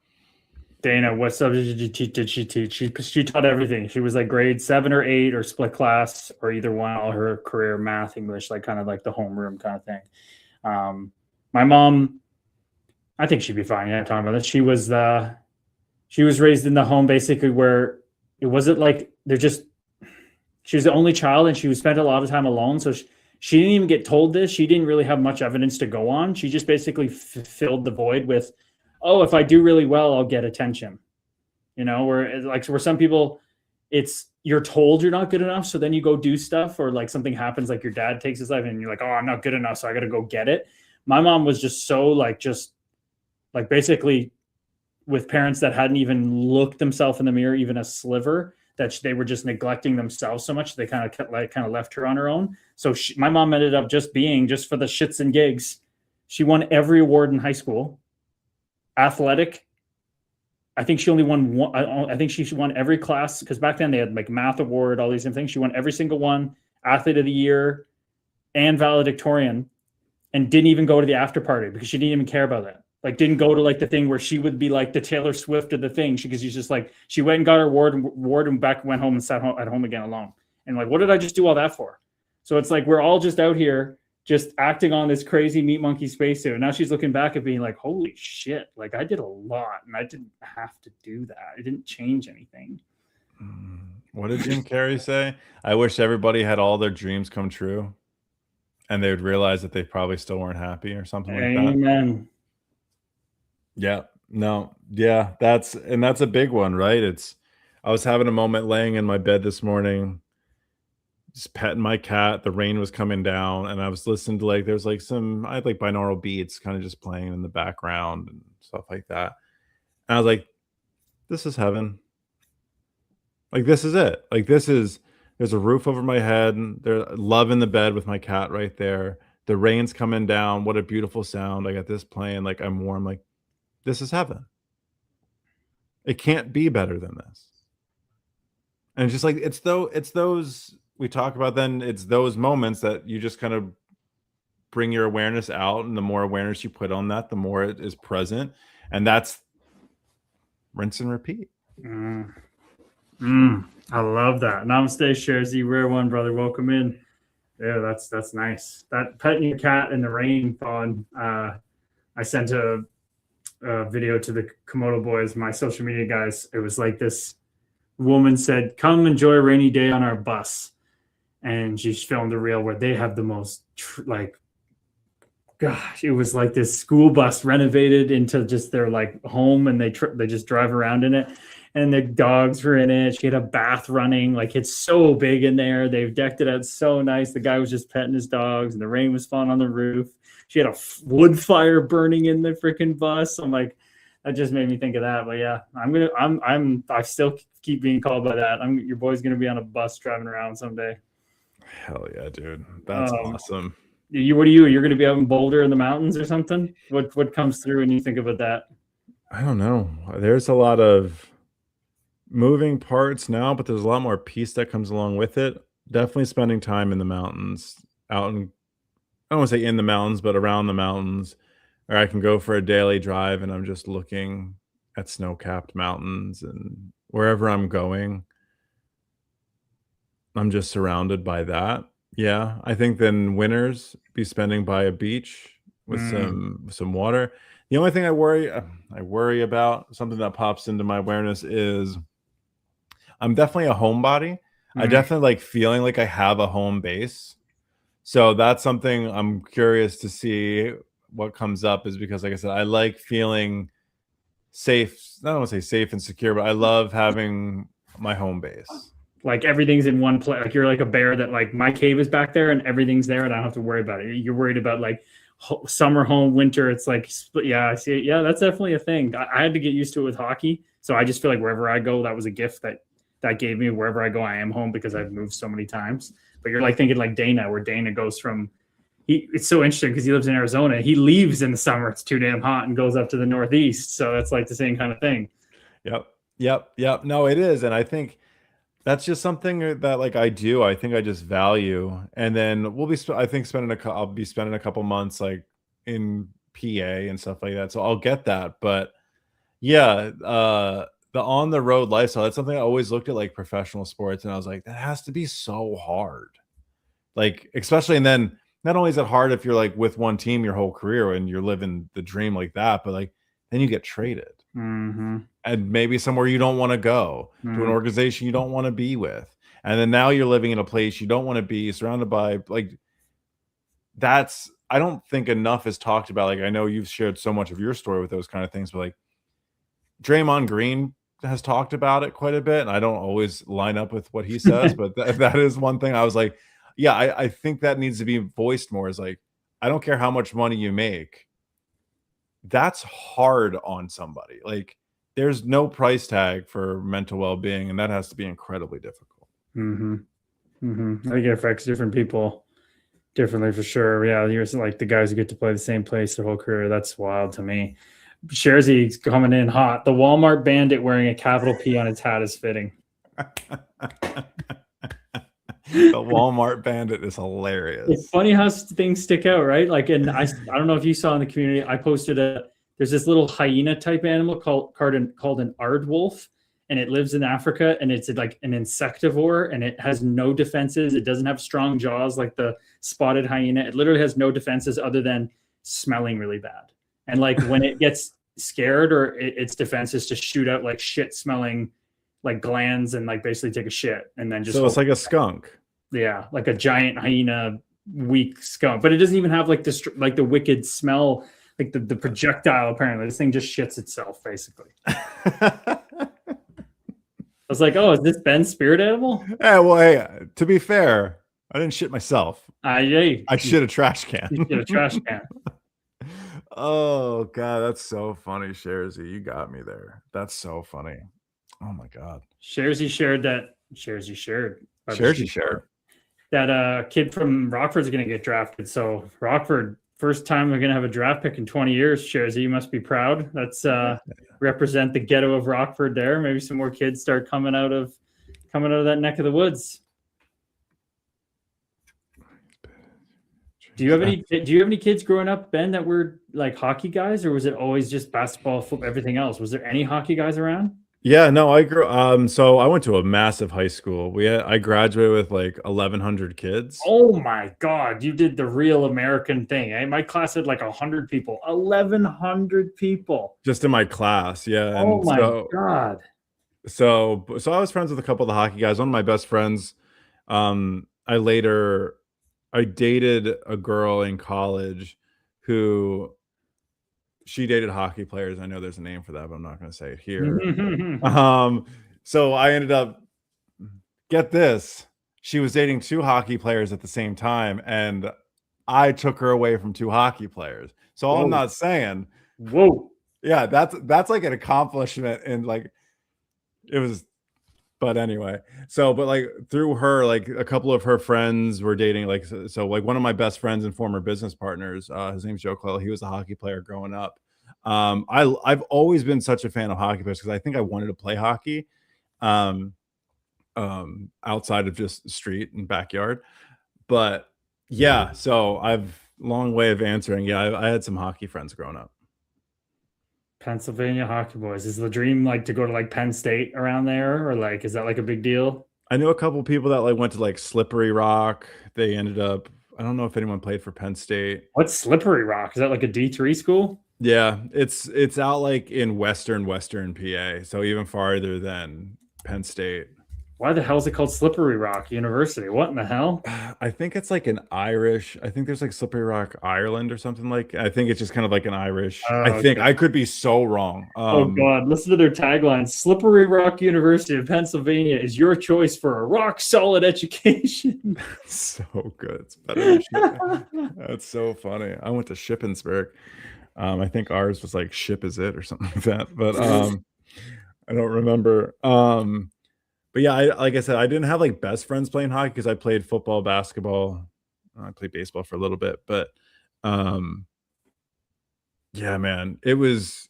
Dana, what subject did you teach? Did she teach? She taught everything. She was like grade 7 or 8 or split class or either one all her career, math, English, like kind of like the homeroom kind of thing. My mom, I think she'd be fine. Yeah, talking about this. She was raised in the home basically where it wasn't like she was the only child and she spent a lot of time alone. So she didn't even get told this. She didn't really have much evidence to go on. She just basically filled the void with, oh, if I do really well, I'll get attention. You know, where some people, it's, you're told you're not good enough. So then you go do stuff, or like something happens, like your dad takes his life and you're like, oh, I'm not good enough, so I got to go get it. My mom was just so basically with parents that hadn't even looked themselves in the mirror, even a sliver, that they were just neglecting themselves so much. They kind of left her on her own. So my mom ended up just for the shits and gigs. She won every award in high school. Athletic, I think she only won one. I think she won every class, because back then they had like math award, all these different things. She won every single one, athlete of the year and valedictorian, and didn't even go to the after party because she didn't even care about that. Like, didn't go to like the thing where she would be like the Taylor Swift of the thing, because she's just like, she went and got her award and back, went home and sat at home again alone. And like, what did I just do all that for? So it's like, we're all just out here just acting on this crazy meat monkey spacesuit. And now she's looking back at being like, holy shit, like I did a lot and I didn't have to do that. It didn't change anything. What did Jim Carrey say? I wish everybody had all their dreams come true and they would realize that they probably still weren't happy, or something like that. Amen. Yeah, no, yeah, that's a big one, right? I was having a moment laying in my bed this morning, just petting my cat. The rain was coming down, and I was listening to I had like binaural beats kind of just playing in the background and stuff like that. And I was like, this is heaven. Like, this is it. Like, there's a roof over my head, and there's love in the bed with my cat right there. The rain's coming down. What a beautiful sound. I got this playing. Like, I'm warm. Like, this is heaven. It can't be better than this. And it's just like, it's those we talk about, then it's those moments that you just kind of bring your awareness out, and the more awareness you put on that, the more it is present. And that's rinse and repeat. I love that. Namaste, Sharzy, rare one, brother. Welcome in. Yeah, that's nice. That petting your cat in the rain thon. I sent a video to the Komodo boys, my social media guys. It was like, this woman said, come enjoy a rainy day on our bus. And she filmed a reel where they have the most gosh, it was like this school bus renovated into just their like home, and they just drive around in it, and the dogs were in it. She had a bath running, like it's so big in there. They've decked it out so nice. The guy was just petting his dogs, and the rain was falling on the roof. She had a wood fire burning in the freaking bus. I'm like, that just made me think of that. But yeah, I still keep being called by that. Your boy's gonna be on a bus driving around someday. Hell yeah, dude. That's awesome. What are you? You're going to be out in Boulder in the mountains or something? What comes through when you think about that? I don't know. There's a lot of moving parts now, but there's a lot more peace that comes along with it. Definitely spending time in the mountains, out in, I don't want to say in the mountains, but around the mountains. Or I can go for a daily drive and I'm just looking at snow-capped mountains, and wherever I'm going, I'm just surrounded by that. Yeah, I think then winters be spending by a beach with some water. The only thing I worry about, something that pops into my awareness, is I'm definitely a homebody. I definitely like feeling like I have a home base. So that's something I'm curious to see what comes up, is because, like I said, I like feeling safe. I don't want to say safe and secure, but I love having my home base. Like everything's in one place. Like you're like a bear that like my cave is back there and everything's there and I don't have to worry about it. You're worried about like summer home, winter. It's like, yeah, I see it. Yeah, that's definitely a thing. I had to get used to it with hockey. So I just feel like wherever I go, that was a gift that gave me. Wherever I go, I am home because I've moved so many times. But you're like thinking like Dana, where Dana goes from, it's so interesting because he lives in Arizona. He leaves in the summer. It's too damn hot and goes up to the Northeast. So that's like the same kind of thing. Yep. No, it is. And I think that's just something that like I do. I think I just value. And then we'll be, I think I'll be spending a couple months like in PA and stuff like that. So I'll get that. But yeah, the on the road lifestyle, that's something I always looked at like professional sports. And I was like, that has to be so hard. Like, especially, and then not only is it hard if you're like with one team your whole career and you're living the dream like that, but like then you get traded. And maybe somewhere you don't want to go, to an organization you don't want to be with. And then now you're living in a place you don't want to be, surrounded by like, that's, I don't think enough is talked about. Like, I know you've shared so much of your story with those kind of things, but like Draymond Green has talked about it quite a bit. And I don't always line up with what he says, but that is one thing I was like, yeah, I think that needs to be voiced more, is like, I don't care how much money you make. That's hard on somebody. Like, there's no price tag for mental well-being, and that has to be incredibly difficult. I think it affects different people differently for sure. Yeah, you're like the guys who get to play the same place their whole career. That's wild to me. Scherzy's coming in hot. The Walmart bandit wearing a capital P on its hat is fitting. The Walmart bandit is hilarious. It's funny how things stick out, right? Like, and I don't know if you saw in the community, I posted there's this little hyena type animal called an aardwolf, and it lives in Africa, and it's like an insectivore, and it has no defenses. It doesn't have strong jaws like the spotted hyena. It literally has no defenses other than smelling really bad. And like when it gets scared, or its defense is to shoot out like shit smelling like glands and like basically take a shit and then just. So it's like a skunk. Yeah, like a giant hyena, weak skunk, but it doesn't even have like this like the wicked smell, like the projectile. Apparently, this thing just shits itself, basically. I was like, oh, is this Ben's spirit animal? Yeah, well, hey, to be fair, I didn't shit myself. I shit a trash can. You shit a trash can. Oh God, that's so funny, Sherzy. You got me there. That's so funny. Oh my God. Sherzy shared that kid from Rockford's going to get drafted. So Rockford, first time they're going to have a draft pick in 20 years. Sherzy, you must be proud. That's represent the ghetto of Rockford there. Maybe some more kids start coming out of that neck of the woods. Do you have any kids growing up, Ben, that were like hockey guys, or was it always just basketball, football, everything else? Was there any hockey guys around? Yeah, no, I grew. So I went to a massive high school. I graduated with like 1,100 kids. Oh my God, you did the real American thing. Eh? My class had like 100 people. 1,100 people just in my class. Yeah. Oh my God. So I was friends with a couple of the hockey guys. One of my best friends. I dated a girl in college who. She dated hockey players. I know there's a name for that, but I'm not going to say it here. So I ended up, get this, she was dating 2 hockey players at the same time, and I took her away from 2 hockey players. So all I'm not saying, yeah, that's like an accomplishment, and like it was. But anyway, but like through her, like a couple of her friends were dating, like, so like one of my best friends and former business partners, his name's Joe Clell. He was a hockey player growing up. I've always been such a fan of hockey players because I think I wanted to play hockey outside of just street and backyard. But yeah, so long way of answering. Yeah, I had some hockey friends growing up. Pennsylvania hockey boys. Is the dream like to go to like Penn State around there, or like is that like a big deal? I knew a couple people that like went to like Slippery Rock. They ended up, I don't know if anyone played for Penn State. What's Slippery Rock? Is that like a D3 school? Yeah, it's out like in western PA, so even farther than Penn State. Why the hell is it called Slippery Rock University? What in the hell? I think it's like an Irish. I think there's like Slippery Rock, Ireland, or something like. I think it's just kind of like an Irish. I think Okay. I could be so wrong. Oh God! Listen to their tagline: "Slippery Rock University of Pennsylvania is your choice for a rock solid education." So good. It's better than That's so funny. I went to Shippensburg. I think ours was like "Ship is it" or something like that. But I don't remember. But yeah, like I said, I didn't have like best friends playing hockey because I played football, basketball. I played baseball for a little bit, but um, yeah, man, it was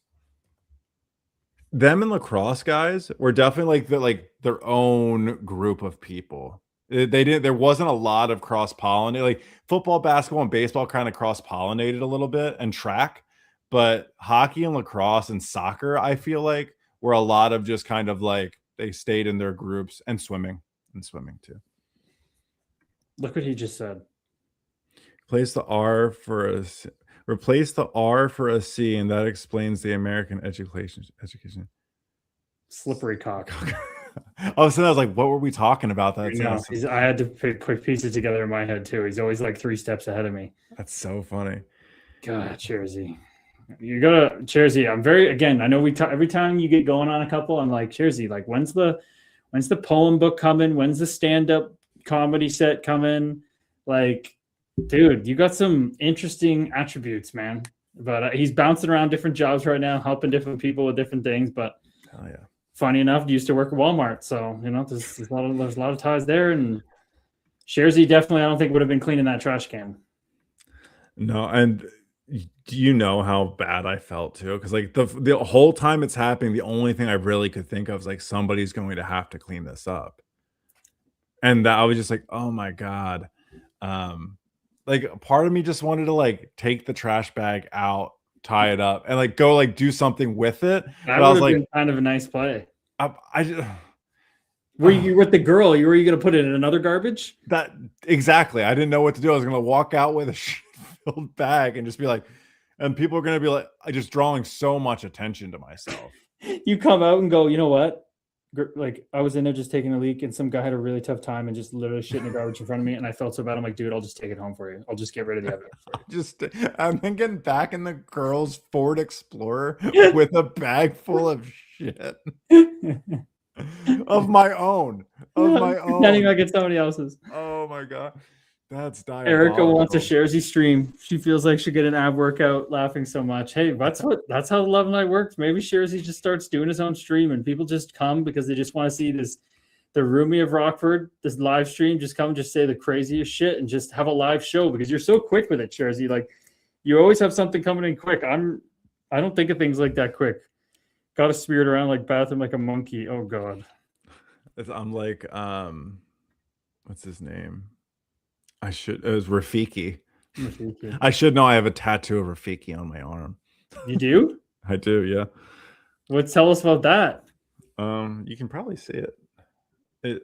them and lacrosse guys were definitely like their own group of people. They didn't. There wasn't a lot of cross pollinate. Like football, basketball, and baseball kind of cross pollinated a little bit, and track, but hockey and lacrosse and soccer, I feel like, were a lot of just kind of like they stayed in their groups, and swimming too. Look what he just said. Replace the R for a C, and that explains the American education. Slippery cock. All of a sudden, I was like, "What were we talking about?" That's awesome. I had to quick piece it together in my head too. He's always like 3 steps ahead of me. That's so funny. God, Cheersy. You gotta Cheersy. I'm very again. I know we every time you get going on a couple, I'm like Cheersy. Like when's the poem book coming? When's the stand up comedy set coming? Like, dude, you got some interesting attributes, man. But he's bouncing around different jobs right now, helping different people with different things. But hell yeah, funny enough, used to work at Walmart, so you know there's a lot of ties there. And Cheersy definitely, I don't think would have been cleaning that trash can. No, and do you know how bad I felt too? Because like the whole time it's happening, the only thing I really could think of is like somebody's going to have to clean this up, and I was just like, oh my god. Like part of me just wanted to like take the trash bag out, tie it up, and like go like do something with it. That But I would was have like, been kind of a nice play. I just, Were you with the girl? Were you going to put it in another garbage? that exactly. I didn't know what to do. I was gonna walk out with a filled bag and just be like, and people are gonna be like, just drawing so much attention to myself. You come out and go, you know what? Like I was in there just taking a leak, and some guy had a really tough time and just literally shit in the garbage in front of me, and I felt so bad. I'm like, dude, I'll just take it home for you. I'll just get rid of the evidence. I'm thinking back in the girl's Ford Explorer with a bag full of shit of my own. Pretending like it's somebody else's. Oh my god, that's diabolical. Erica wants a Sharesy stream. She feels like she'll get an ab workout laughing so much. Hey, that's how Love Night works. Maybe Sharesy just starts doing his own stream, and people just come because they just want to see the Roomie of Rockford, this live stream. Just come, just say the craziest shit, and just have a live show because you're so quick with it, Sharesy. Like you always have something coming in quick. I don't think of things like that quick. Got to spirit around like bathroom like a monkey. Oh god. I'm like, what's his name? It was Rafiki. I should know I have a tattoo of Rafiki on my arm. You do? I do, yeah. Tell us about that. You can probably see it.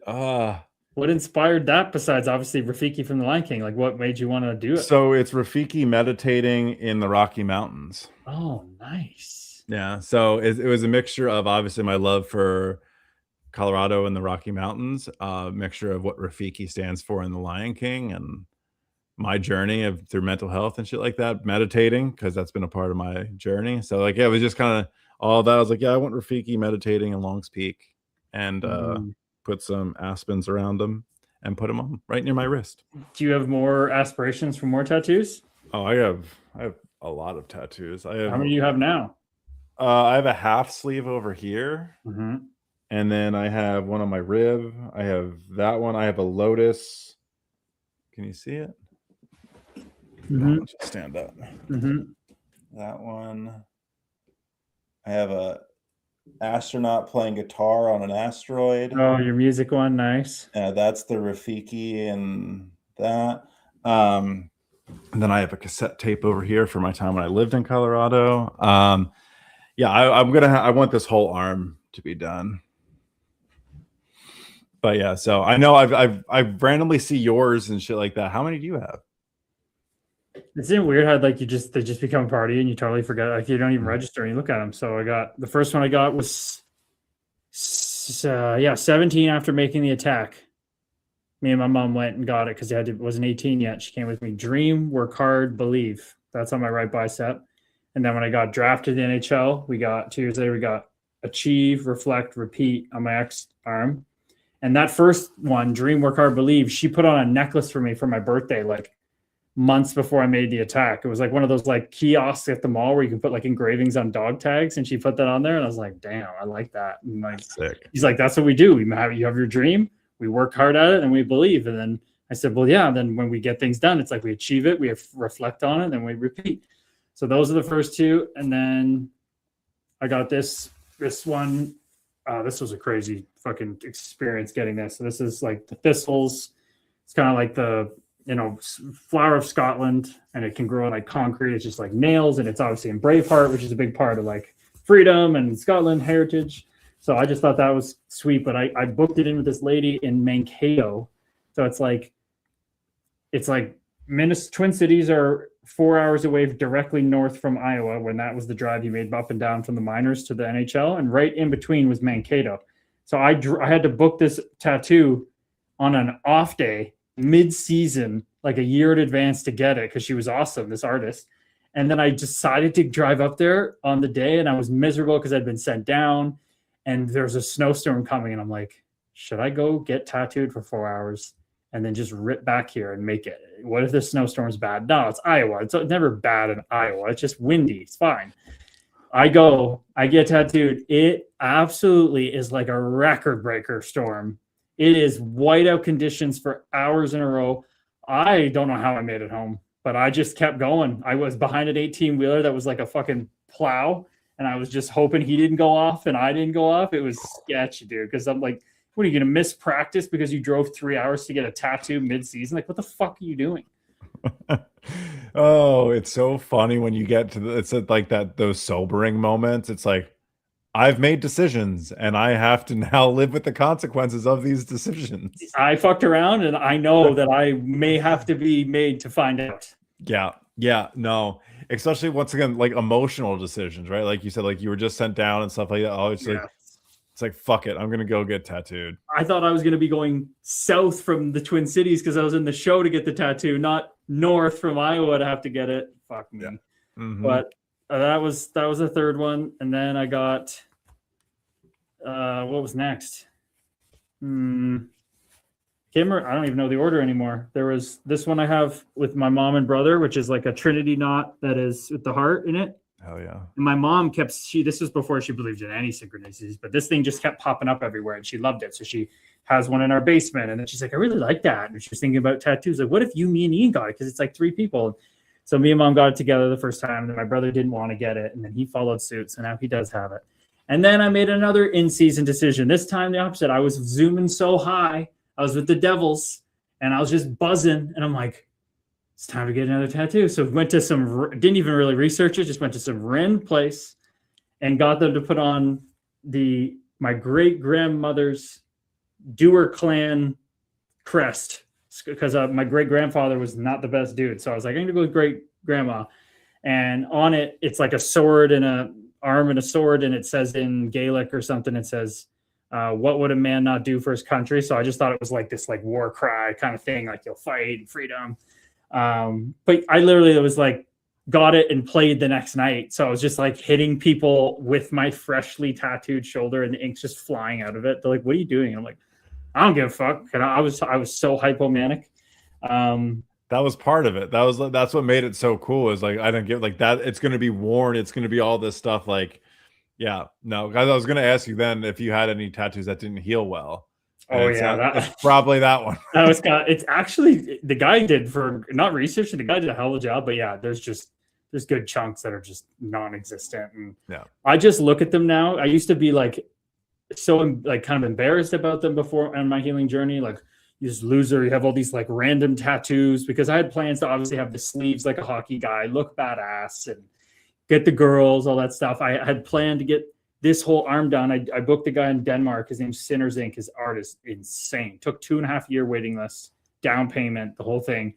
What inspired that besides obviously Rafiki from the Lion King? Like what made you want to do it? So it's Rafiki meditating in the Rocky Mountains. Oh, nice. Yeah. So it was a mixture of obviously my love for Colorado and the Rocky Mountains, mixture of what Rafiki stands for in the Lion King and my journey through mental health and shit like that, meditating, because that's been a part of my journey. So like, yeah, it was just kind of all that. I was like, yeah, I want Rafiki meditating in Longs Peak and put some aspens around them and put them on right near my wrist. Do you have more aspirations for more tattoos? Oh, I have a lot of tattoos. How many do you have now? I have a half sleeve over here. Mm-hmm. And then I have one on my rib. I have that one. I have a lotus. Can you see it? Mm-hmm. Just stand up. Mm-hmm. That one. I have a astronaut playing guitar on an asteroid. Oh, your music one, nice. That's the Rafiki and that. And then I have a cassette tape over here for my time when I lived in Colorado. Yeah, I want this whole arm to be done. But yeah, so I know I randomly see yours and shit like that. How many do you have? Isn't it weird how like they just become a party and you totally forget, like you don't even register and you look at them. So the first one I got was 17 after making the attack. Me and my mom went and got it because it wasn't 18 yet. She came with me. Dream, work hard, believe. That's on my right bicep. And then when I got drafted to the NHL, we got 2 years later, we got achieve, reflect, repeat on my X arm. And that first one, dream, work hard, believe, she put on a necklace for me for my birthday, like months before I made the attack. It was like one of those like kiosks at the mall where you can put like engravings on dog tags, and she put that on there, and I was like, damn, I like that. And like, sick. He's like, that's what we do. You have your dream, we work hard at it, and we believe. And then I said, well, yeah. Then when we get things done, it's like we achieve it, we reflect on it, and we repeat. So those are the first 2, and then I got this one. This was a crazy fucking experience getting this. So this is like the thistles. It's kind of like the flower of Scotland, and it can grow like concrete. It's just like nails, and it's obviously in Braveheart, which is a big part of like freedom and Scotland heritage. So I just thought that was sweet. But I booked it in with this lady in Mankato. So it's like Twin Cities are 4 hours away, directly north from Iowa, when that was the drive you made up and down from the minors to the NHL, and right in between was Mankato. So I had to book this tattoo on an off day, mid-season, like a year in advance to get it, because she was awesome, this artist. And then I decided to drive up there on the day, and I was miserable because I'd been sent down, and there's a snowstorm coming, and I'm like, should I go get tattooed for 4 hours and then just rip back here and make it? What if the snowstorm's bad? No, it's Iowa. It's never bad in Iowa. It's just windy. It's fine. I get tattooed. It absolutely is like a record breaker storm. It is whiteout conditions for hours in a row. I don't know how I made it home, but I just kept going. I was behind an 18-wheeler that was like a fucking plow, and I was just hoping he didn't go off and I didn't go off. It was sketchy, dude, because I'm like, what are you going to miss practice because you drove 3 hours to get a tattoo mid-season? Like, what the fuck are you doing? Oh, it's so funny when you get to it's like those sobering moments. It's like, I've made decisions and I have to now live with the consequences of these decisions. I fucked around, and I know that I may have to be made to find out. Yeah, no. Especially once again, like emotional decisions, right? Like you said, like you were just sent down and stuff like that. Oh, it's like, fuck it, I'm gonna go get tattooed. I thought I was gonna be going south from the Twin Cities because I was in the show to get the tattoo, not north from Iowa to have to get it. Fuck me. Yeah. Mm-hmm. But that was the third one, and then I got what was next? Kimmer, I don't even know the order anymore. There was this one I have with my mom and brother, which is like a Trinity knot that is with the heart in it. Hell yeah. And my mom this was before she believed in any synchronicities, but this thing just kept popping up everywhere, and she loved it. So she has one in our basement, and then she's like, I really like that. And she was thinking about tattoos. Like, what if you, me, and Ian got it? Because it's like 3 people. So me and mom got it together the first time, and then my brother didn't want to get it, and then he followed suit. So now he does have it. And then I made another in-season decision. This time the opposite. I was zooming so high. I was with the Devils, and I was just buzzing, and I'm like, it's time to get another tattoo. So went to didn't even really research it, just went to some random place and got them to put on my great-grandmother's Dewar clan crest, because my great-grandfather was not the best dude. So I was like, I'm going to go with great-grandma. And on it, it's like a sword and an arm and a sword, and it says in Gaelic or something, it says, what would a man not do for his country? So I just thought it was like this like war cry kind of thing, like you'll fight, freedom. But I literally was like, got it and played the next night. So I was just like hitting people with my freshly tattooed shoulder, and the ink's just flying out of it. They're like, what are you doing? And I'm like, I don't give a fuck. And I was so hypomanic. That was part of it. That's what made it so cool, is like, I didn't get like that. It's going to be worn. It's going to be all this stuff. Like, yeah, no, guys, I was going to ask you then if you had any tattoos that didn't heal well. Oh yeah, that's probably that one. It's actually the guy did, for not research. The guy did a hell of a job, but yeah, there's good chunks that are just non-existent. And yeah, I just look at them now. I used to be like so like kind of embarrassed about them before on my healing journey. Like, you just loser, you have all these like random tattoos, because I had plans to obviously have the sleeves like a hockey guy, look badass, and get the girls, all that stuff. I had planned to get this whole arm done. I booked a guy in Denmark. His name's Sinners Inc. His art is insane. Took 2.5 year waiting list, down payment, the whole thing.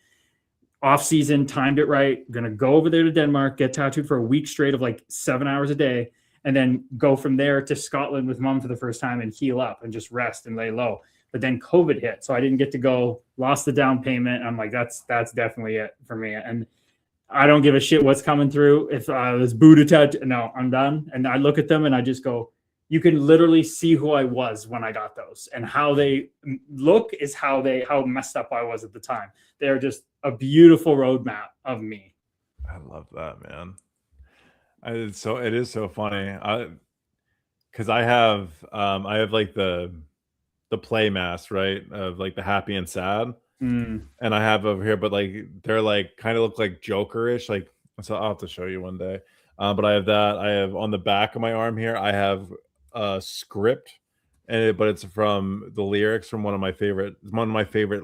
Off season, timed it right. Gonna go over there to Denmark, get tattooed for a week straight of like 7 hours a day. and then go from there to Scotland with mom for the first time and heal up and just rest and lay low. But then COVID hit, so I didn't get to go, lost the down payment. I'm like, that's definitely it for me. And I don't give a shit what's coming through. If I was Buddha tattoo, no, I'm done. And I look at them and I just go, you can literally see who I was when I got those, and how they look is how messed up I was at the time. They're just a beautiful roadmap of me. I love that, man. It is so funny. Because I have like the play mask, right, of like the happy and sad, and I have over here, but like they're like kind of look like Joker-ish, like, so I'll have to show you one day. But I have that. I have on the back of my arm here, I have a script, but it's from the lyrics from one of my favorite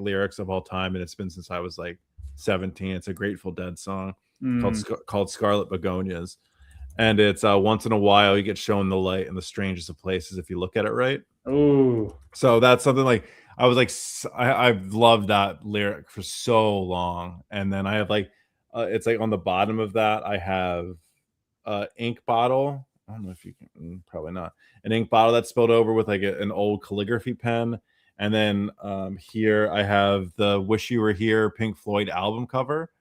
lyrics of all time, and it's been since I was like 17. It's a Grateful Dead song called Scarlet Begonias. And it's once in a while you get shown the light in the strangest of places if you look at it right. Oh, so that's something like I was like, I've loved that lyric for so long. And then I have like, it's like on the bottom of that I have ink bottle. I don't know if you can, probably not, an ink bottle that's spilled over with like an old calligraphy pen. And then here I have the Wish You Were Here Pink Floyd album cover.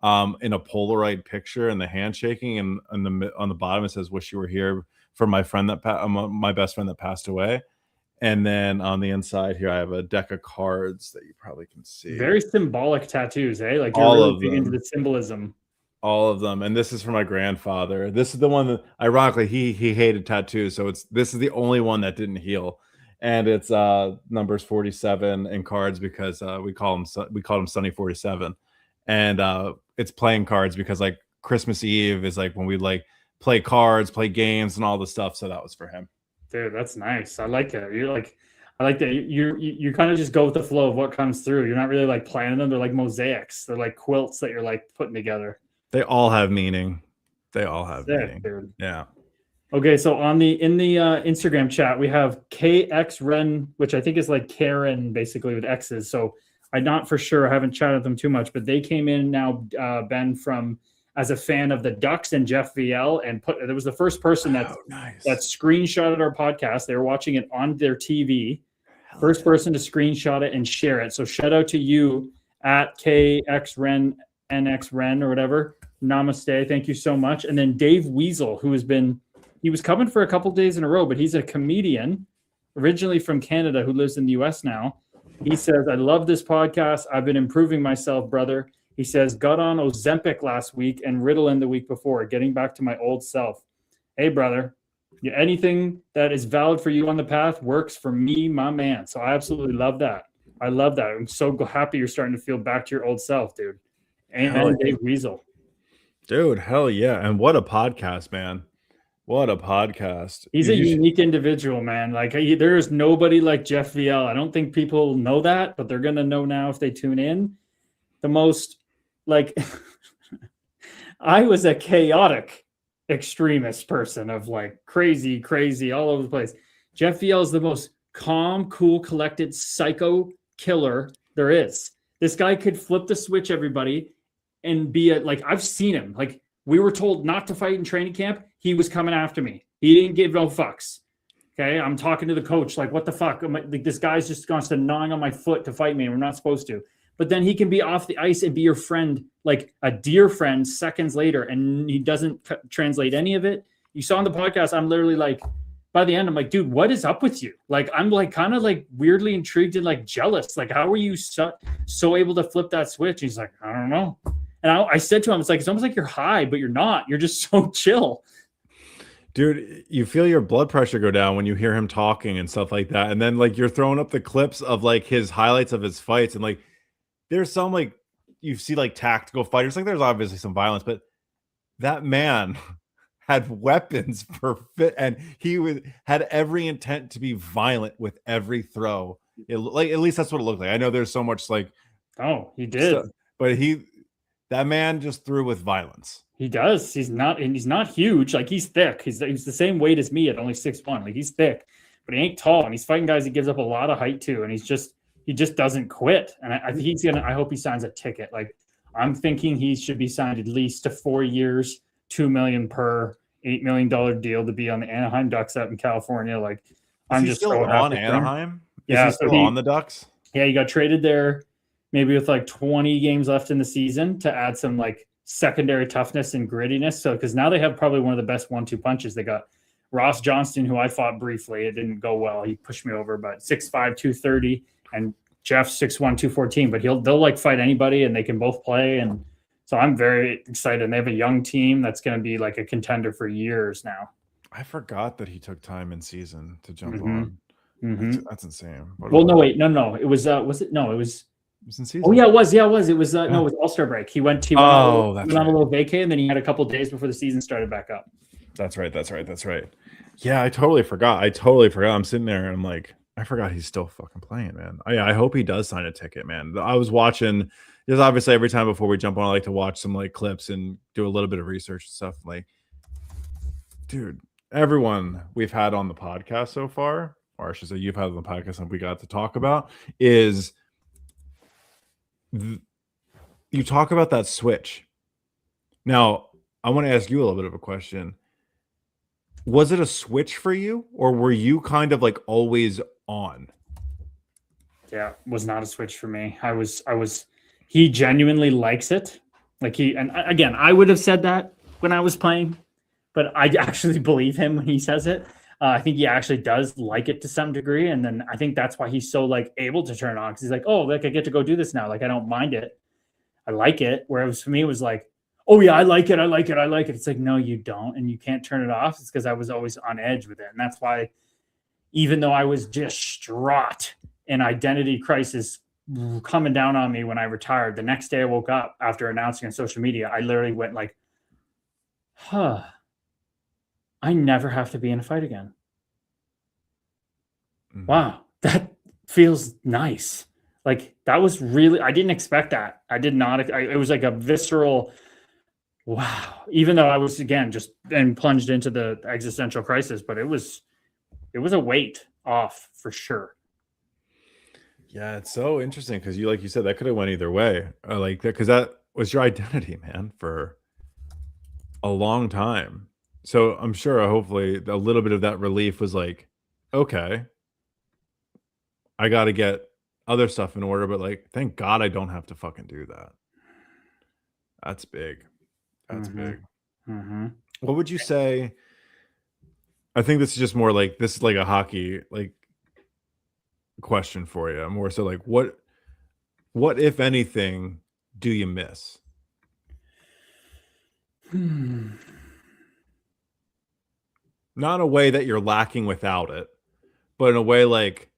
In a Polaroid picture, and the handshaking, and on the bottom it says "Wish You Were Here" for my friend my best friend that passed away. And then on the inside here, I have a deck of cards that you probably can see. Very symbolic tattoos, eh? Like, you're really big into the symbolism. All of them, and this is for my grandfather. This is the one that, ironically, he hated tattoos, so this is the only one that didn't heal, and it's numbers 47 in cards because we called him Sunny 47. And it's playing cards because like Christmas Eve is like when we like play cards, play games, and all the stuff. So that was for him. Dude, that's nice. I like it. I like that you kind of just go with the flow of what comes through. You're not really like planning them. They're like mosaics. They're like quilts that you're like putting together. They all have meaning. Meaning. Dude. Yeah. Okay, so in the Instagram chat we have KXRen, which I think is like Karen basically with X's. So I'm not for sure. I haven't chatted with them too much, but they came in now, Ben, from as a fan of the Ducks and Jeff VL, and there was the first person that screenshotted our podcast. They were watching it on their TV. First person to screenshot it and share it. So shout out to you at KXRen NXRen or whatever. Namaste. Thank you so much. And then Dave Weasel, he was coming for a couple days in a row, but he's a comedian originally from Canada who lives in the US now. He says, I love this podcast. I've been improving myself, brother. He says, got on Ozempic last week and Ritalin the week before, getting back to my old self. Hey, brother, anything that is valid for you on the path works for me, my man. So I absolutely love that. I love that. I'm so happy you're starting to feel back to your old self, dude. Amen, Dave Weasel. Dude, hell yeah. And what a podcast, man. What a podcast. He's a unique individual, man. Like, there is nobody like Jeff VL. I don't think people know that, but they're going to know now if they tune in. The most, like, I was a chaotic extremist person of like crazy all over the place. Jeff VL is the most calm, cool, collected psycho killer there is. This guy could flip the switch, everybody, and be like, I've seen him. Like, we were told not to fight in training camp. He was coming after me. He didn't give no fucks. Okay, I'm talking to the coach like, what the fuck? Like, this guy's just constant gnawing on my foot to fight me, and we're not supposed to. But then he can be off the ice and be your friend, like a dear friend, seconds later, and he doesn't translate any of it. You saw on the podcast, I'm literally like, by the end, I'm like, dude, what is up with you? Like, I'm like kind of like weirdly intrigued and like jealous. Like, how are you so able to flip that switch? He's like, I don't know. And I said to him, it's almost like you're high, but you're not. You're just so chill. Dude, you feel your blood pressure go down when you hear him talking and stuff like that. And then like you're throwing up the clips of like his highlights of his fights. And like there's some like you see like tactical fighters. Like there's obviously some violence, but that man had weapons for fit, and he had every intent to be violent with every throw. Like at least that's what it looked like. I know there's so much like he did. Stuff, but that man just threw with violence. He does. He's not huge. Like, he's thick. He's the same weight as me at only 6'1". Like, he's thick, but he ain't tall. And he's fighting guys he gives up a lot of height to. And he just doesn't quit. And I hope he signs a ticket. Like, I'm thinking he should be signed at least to 4 years, $2 million per. $8 million deal to be on the Anaheim Ducks out in California. Like, I'm just still so on happy. Anaheim. Yeah, Is he still on the Ducks? Yeah, he got traded there, maybe with like 20 games left in the season to add some like secondary toughness and grittiness. So, because now they have probably one of the best 1-2 punches. They got Ross Johnston, who I fought briefly. It didn't go well. He pushed me over, but 6'5", 230, and Jeff 6'1", 214. But they'll like fight anybody, and they can both play. And so I'm very excited. And they have a young team that's going to be like a contender for years now. I forgot that he took time in season to jump on. That's insane. Well, no, wait, no. It was it was in season. Oh yeah, it was. Yeah, it was. It was no, it was All-Star break. He went on a little vacay, and then he had a couple days before the season started back up. That's right. Yeah, I totally forgot. I'm sitting there and I'm like, I forgot he's still fucking playing, man. I hope he does sign a ticket, man. I was watching, just obviously every time before we jump on, I like to watch some like clips and do a little bit of research and stuff. Like, dude, everyone we've had on the podcast so far, or I should say you've had on the podcast and we got to talk about, is you talk about that switch. Now, I want to ask you a little bit of a question. Was it a switch for you, or were you kind of like always on? Yeah, was not a switch for me. I was. He genuinely likes it. Like and again, I would have said that when I was playing, but I actually believe him when he says it. I think he actually does like it to some degree, and then I think that's why he's so like able to turn on, because he's like, oh, like I get to go do this now. Like I don't mind it. I like it. Whereas for me, it was like, oh yeah, I like it. It's like, no, you don't, and you can't turn it off. It's because I was always on edge with it, and that's why, even though I was distraught and identity crisis coming down on me when I retired, the next day I woke up after announcing on social media, I literally went like, I never have to be in a fight again. Mm-hmm. Wow, that feels nice. Like that was really, I didn't expect that. I did not. It was like a visceral, wow. Even though I was, again, just then plunged into the existential crisis, but it was a weight off for sure. Yeah, it's so interesting because like you said, that could have went either way. Like that, because that was your identity, man, for a long time. So I'm sure, hopefully, a little bit of that relief was like, okay, I got to get other stuff in order, but like, thank God I don't have to fucking do that. That's big. That's big. Mm-hmm. What would you say? I think this is just more like, this is like a hockey like question for you. More so like, what if anything do you miss? Not in a way that you're lacking without it, but in a way like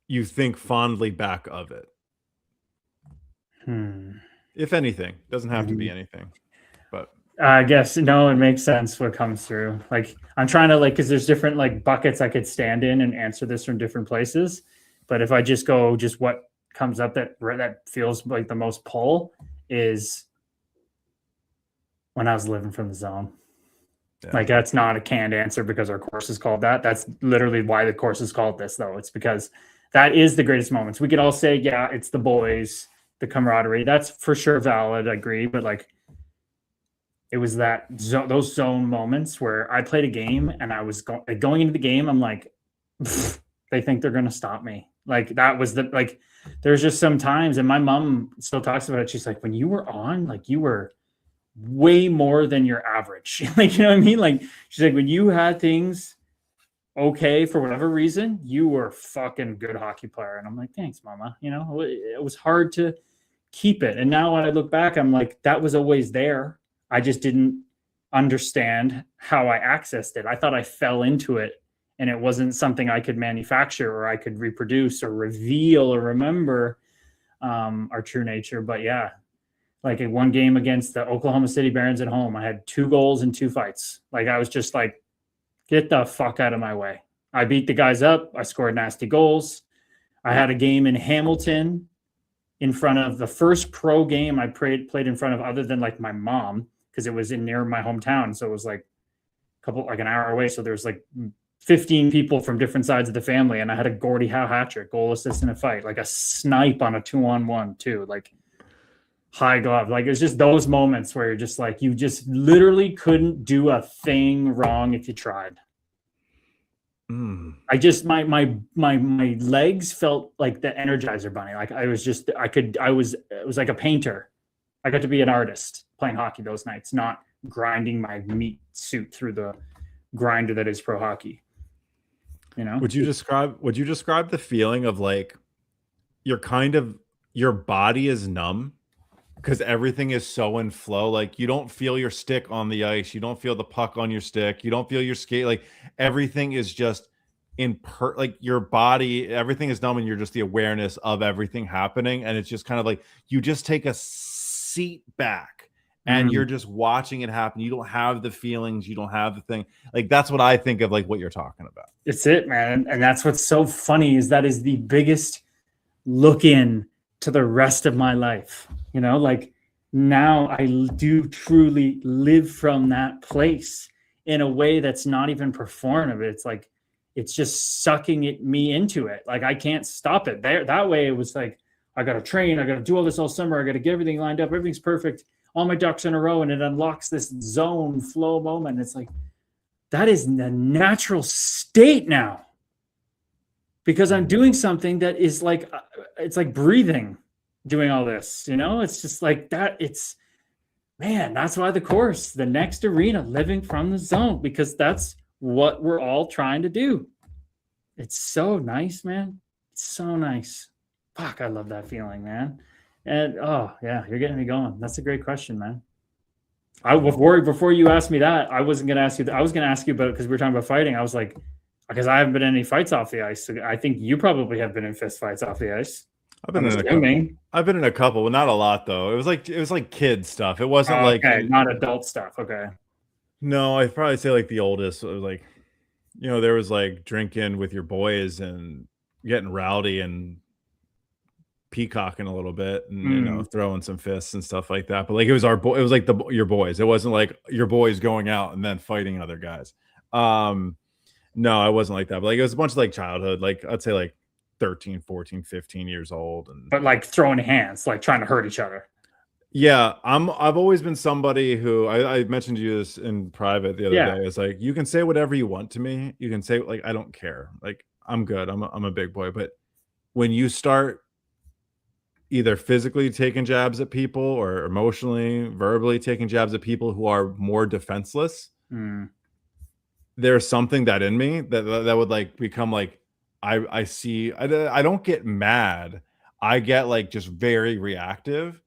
you think fondly back of it. If anything, doesn't have to be anything, but I guess no, it makes sense what comes through. Like I'm trying to like, because there's different like buckets I could stand in and answer this from different places. But if I just go, just what comes up that feels like the most pull is when I was living from the zone. Yeah. Like that's not a canned answer because our course is called that. That's literally why the course is called this, though. It's because that is the greatest moments. We could all say, yeah, it's the boys, the camaraderie. That's for sure valid. I agree. But like, it was those zone moments where I played a game and I was going into the game. I'm like, they think they're going to stop me. Like that was there's just some times, and my mom still talks about it. She's like, when you were on, like you were way more than your average. Like, you know what I mean? Like she's like, when you had things okay for whatever reason, you were a fucking good hockey player. And I'm like, thanks, mama. You know, it was hard to keep it. And now when I look back, I'm like, that was always there. I just didn't understand how I accessed it. I thought I fell into it and it wasn't something I could manufacture or I could reproduce or reveal or remember our true nature. But yeah, like in one game against the Oklahoma City Barons at home, I had 2 goals in 2 fights. Like I was just like, get the fuck out of my way. I beat the guys up. I scored nasty goals. I had a game in Hamilton in front of the first pro game I played in front of, other than like my mom, because it was near my hometown. So it was like an hour away. So there was like 15 people from different sides of the family. And I had a Gordie Howe hat trick, goal, assist, and a fight, like a snipe on a 2-on-1 too. Like high glove. Like, it's just those moments where you're just like, you just literally couldn't do a thing wrong if you tried. I just my legs felt like the Energizer Bunny. Like I was just it was like a painter. I got to be an artist playing hockey those nights, not grinding my meat suit through the grinder that is pro hockey. You know? Would you describe the feeling of like your body is numb because everything is so in flow? Like you don't feel your stick on the ice, you don't feel the puck on your stick, you don't feel your skate. Like everything is just like your body, everything is numb, and you're just the awareness of everything happening, and it's just kind of like you just take a seat back and you're just watching it happen. You don't have the feelings, you don't have the thing. Like that's what I think of, like what you're talking about. It's it, man. And that's what's so funny is that is the biggest look in to the rest of my life. You know, like now I do truly live from that place in a way that's not even performative. It's like it's just sucking me into it. Like I can't stop it. That way it was like, I got to train. I got to do all this all summer. I got to get everything lined up. Everything's perfect. All my ducks in a row. And it unlocks this zone flow moment. It's like, that is the natural state now. Because I'm doing something that is like, it's like breathing, doing all this, you know, it's just like that. It's, man, that's why the course, the next arena, living from the zone, because that's what we're all trying to do. It's so nice, man. It's so nice. Fuck, I love that feeling, man. And oh yeah, you're getting me going. That's a great question, man. Before you asked me that, I wasn't gonna ask you that. I was gonna ask you about it because we were talking about fighting. I was like, because I haven't been in any fights off the ice. So I think you probably have been in fist fights off the ice. I've been in a couple, well, not a lot though. It was like kid stuff. It wasn't not adult stuff. Okay. No, I'd probably say like the oldest. It was like, you know, there was like drinking with your boys and getting rowdy and peacocking a little bit and you know, throwing some fists and stuff like that. But like it was like your boys. It wasn't like your boys going out and then fighting other guys. No, I wasn't like that. But like it was a bunch of like childhood, like I'd say like 13, 14, 15 years old. But like throwing hands, like trying to hurt each other. Yeah, I've always been somebody who I mentioned to you this in private the other day. It's like you can say whatever you want to me. You can say like I don't care. Like I'm good. I'm a big boy. But when you start either physically taking jabs at people or emotionally, verbally taking jabs at people who are more defenseless, there's something that in me that would like become like I see. I don't get mad. I get like just very reactive.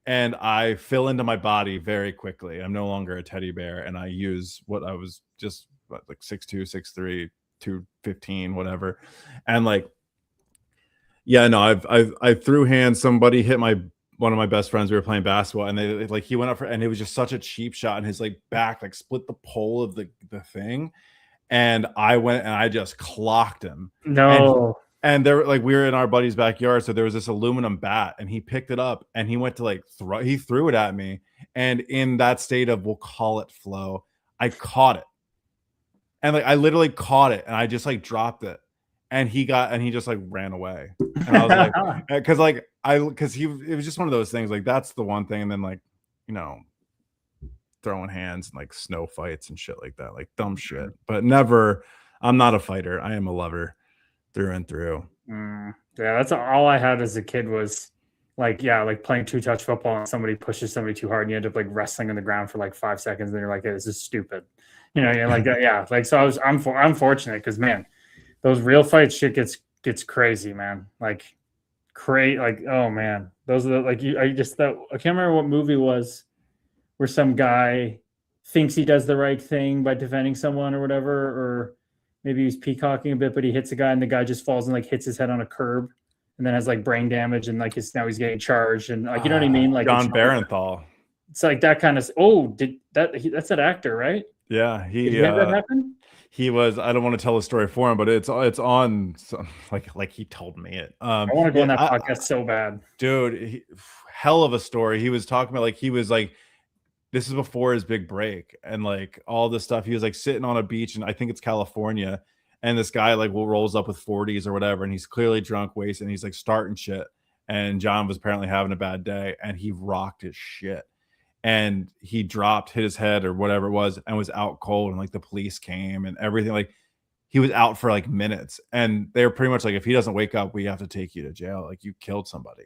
And I fill into my body very quickly. I'm no longer a teddy bear, and I use what I was just like 6'2", 6'3", 215, whatever. And like, yeah, no, I threw hands. Somebody hit one of my best friends. We were playing basketball, and they like he went up and it was just such a cheap shot, and his like back like split the pole of the thing, and I went and I just clocked him. No. And there, like, we were in our buddy's backyard, so there was this aluminum bat, and he picked it up, and he went to like he threw it at me, and in that state of, we'll call it flow, I caught it, and like I literally caught it, and I just like dropped it, and he just like ran away, and I was like, because it was just one of those things, like that's the one thing, and then like, you know, throwing hands and like snow fights and shit like that, like dumb shit, but never. I'm not a fighter. I am a lover. Through and through. Yeah, that's all I had as a kid was like, like playing two-touch football and somebody pushes somebody too hard and you end up like wrestling on the ground for like 5 seconds and you're like, hey, this is stupid. You know, you're like, yeah. Like, so I'm fortunate because man, those real fight shit gets crazy, man. Like like, oh man, those are I can't remember what movie it was where some guy thinks he does the right thing by defending someone or whatever, or maybe he's peacocking a bit, but he hits a guy and the guy just falls and like hits his head on a curb and then has like brain damage and like now he's getting charged and like, you know what I mean? Like John Barenthal. It's like that kind of, that's that actor, right? Yeah. Did he have that happen? He was, I don't want to tell the story for him, but it's on like he told me it. I want to go on that podcast so bad. Dude, hell of a story. He was talking about like, he was like, this is before his big break and like all this stuff. He was like sitting on a beach and I think it's California. And this guy like rolls up with 40s or whatever. And he's clearly drunk, wasted. And he's like starting shit. and John was apparently having a bad day, and he rocked his shit. And he hit his head or whatever it was, and was out cold. And like the police came and everything. Like he was out for like minutes, and they were pretty much like, if he doesn't wake up, we have to take you to jail. Like you killed somebody.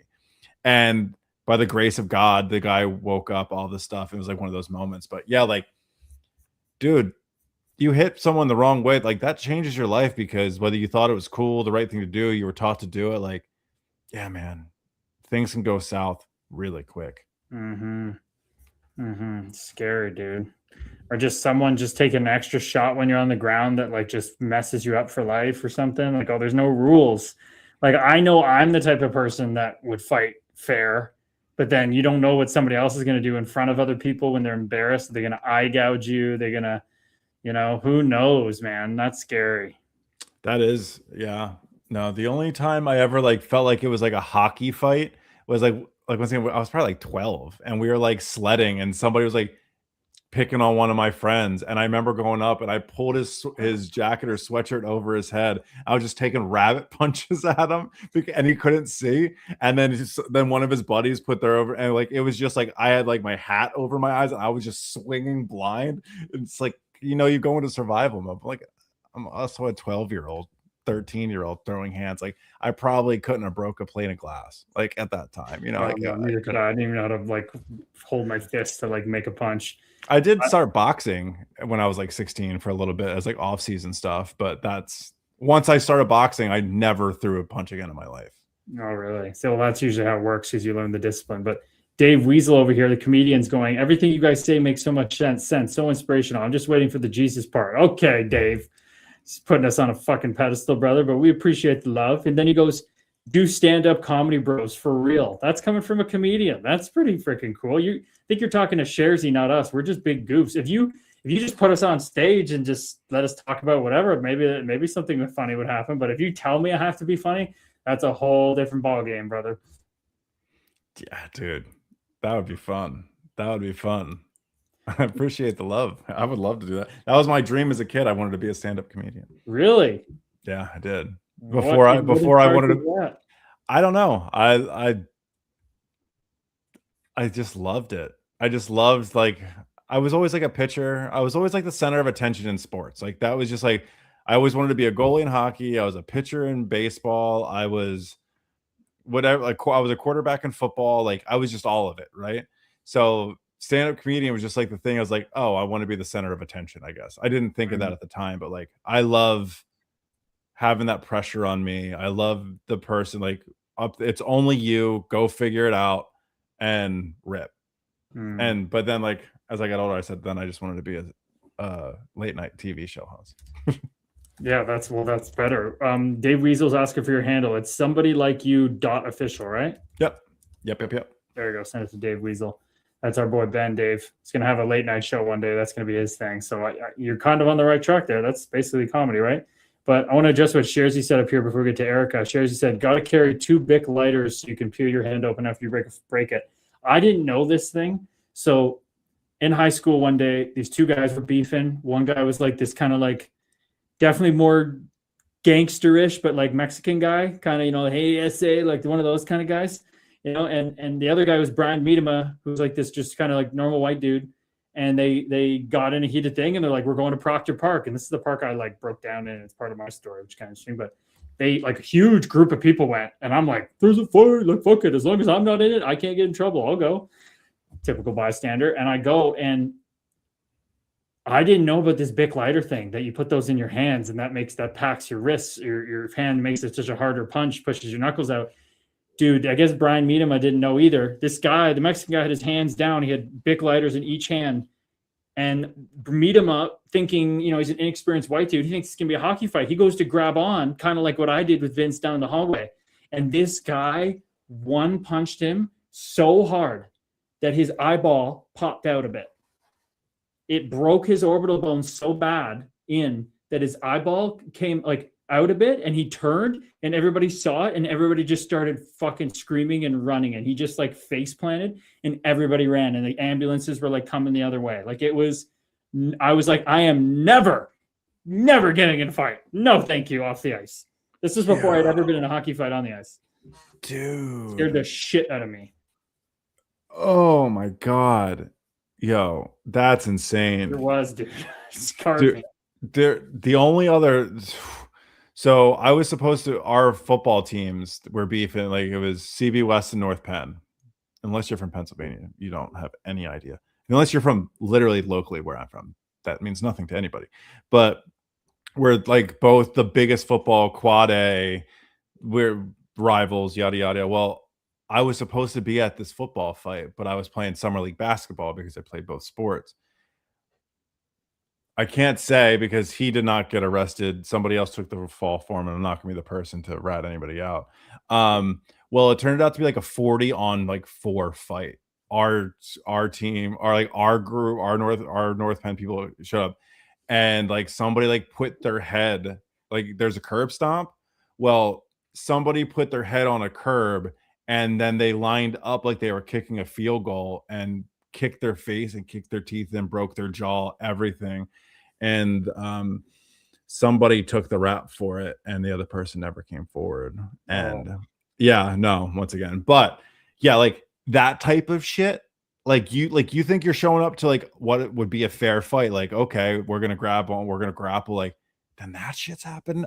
And by the grace of God, the guy woke up, all this stuff. It was like one of those moments. But yeah, like, dude, you hit someone the wrong way, like that changes your life, because whether you thought it was cool, the right thing to do, you were taught to do it, like, yeah, man, things can go south really quick. Scary, dude. Or just someone just taking an extra shot when you're on the ground that like just messes you up for life or something. Like, oh, there's no rules. Like, I know I'm the type of person that would fight fair, but then you don't know what somebody else is going to do in front of other people when they're embarrassed. They're going to eye gouge you. They're going to, who knows, man. That's scary. That is, yeah. No, the only time I ever like felt like it was like a hockey fight was like once again, I was probably like 12, and we were like sledding, and somebody was like picking on one of my friends, and I remember going up and I pulled his jacket or sweatshirt over his head. I was just taking rabbit punches at him, and he couldn't see. And then one of his buddies put their over, and like it was just like I had like my hat over my eyes, and I was just swinging blind. It's like, you go into survival mode. Like, I'm also a 12-year-old, 13-year-old throwing hands. Like, I probably couldn't have broke a plate of glass like at that time. Neither could I. I didn't even know how to like hold my fist to like make a punch. I did start boxing when I was like 16 for a little bit as like off-season stuff, but once I started boxing, I never threw a punch again in my life. Oh, really? So that's usually how it works, because you learn the discipline. But Dave Weasel over here, the comedian's going, everything you guys say makes so much sense, so inspirational. I'm just waiting for the Jesus part. Okay, Dave. He's putting us on a fucking pedestal, brother, but we appreciate the love. And then he goes, do stand-up comedy, bros, for real. That's coming from a comedian. That's pretty freaking cool. You think you're talking to Sharzy, not us. We're just big goofs. If you just put us on stage and just let us talk about whatever, maybe something funny would happen. But if you tell me I have to be funny, that's a whole different ball game, brother. Yeah, dude. That would be fun. I appreciate the love. I would love to do that. That was my dream as a kid. I wanted to be a stand-up comedian. Really? Yeah, I did. Before I wanted to. I don't know. I just loved it. I just loved, like, I was always like a pitcher. I was always like the center of attention in sports. Like, that was just like, I always wanted to be a goalie in hockey. I was a pitcher in baseball. I was whatever, like I was a quarterback in football. Like, I was just all of it, right? So stand-up comedian was just like the thing. I was like, oh, I want to be the center of attention, I guess. I didn't think of that at the time, but like, I love having that pressure on me. I love the person, like, it's only you, go figure it out and rip. But then, like, as I got older, I said, then I just wanted to be a late night TV show host. Yeah, that's better. Dave Weasel's asking for your handle. It's somebody like you .official, right? Yep. There you go. Send it to Dave Weasel. That's our boy Ben. Dave. He's gonna have a late night show one day. That's gonna be his thing. So you're kind of on the right track there. That's basically comedy, right? But I want to adjust what Sharzy said up here before we get to Erica. Sharzy said, got to carry 2 Bic lighters so you can peel your hand open after you break it. I didn't know this thing. So in high school one day, these 2 guys were beefing. One guy was like this kind of like definitely more gangsterish, but like Mexican guy, kind of, hey, SA, like one of those kind of guys, and the other guy was Brian Miedema, who's like this just kind of like normal white dude. And they got in a heated thing, and they're like, we're going to Proctor Park. And this is the park I like broke down in. It's part of my story, which kind of interesting. But they, like, a huge group of people went, and I'm like, there's a fight, like, fuck it. As long as I'm not in it, I can't get in trouble. I'll go. Typical bystander. And I go, and I didn't know about this Bic lighter thing, that you put those in your hands, and that packs your wrists. Your hand makes it such a harder punch, pushes your knuckles out. Dude, I guess Brian Miedema didn't know either. This guy, the Mexican guy, had his hands down. He had Bic lighters in each hand. And Miedema, thinking, he's an inexperienced white dude, he thinks it's going to be a hockey fight. He goes to grab on, kind of like what I did with Vince down the hallway. And this guy punched him so hard that his eyeball popped out a bit. It broke his orbital bone so bad that his eyeball came like out a bit, and he turned, and everybody saw it, and everybody just started fucking screaming and running, and he just like face planted, and everybody ran, and the ambulances were like coming the other way. Like, I was like, I am never getting in a fight. No, thank you, off the ice. This is before I'd ever been in a hockey fight on the ice. Dude. Scared the shit out of me. Oh my God. Yo, that's insane. It was, dude. Scarred me. The only other, so I was supposed to, our football teams were beefing, like it was CB West and North Penn. Unless you're from Pennsylvania, you don't have any idea. Unless you're from literally locally where I'm from, that means nothing to anybody. But we're like both the biggest football quad A, we're rivals, yada yada. Well, I was supposed to be at this football fight, but I was playing summer league basketball because I played both sports. I can't say because he did not get arrested. Somebody else took the fall for him, and I'm not gonna be the person to rat anybody out. Well, it turned out to be like a 40 on like 4 fight. Our team, our group, our North Penn people showed up, and like somebody like put their head, like there's a curb stomp. Well, somebody put their head on a curb, and then they lined up like they were kicking a field goal and kicked their face and kicked their teeth and broke their jaw, everything. And somebody took the rap for it, and the other person never came forward. And yeah, no, once again, but yeah, like that type of shit. Like you think you're showing up to like what it would be a fair fight. Like, okay, we're gonna grapple. Like, then that shit's happening.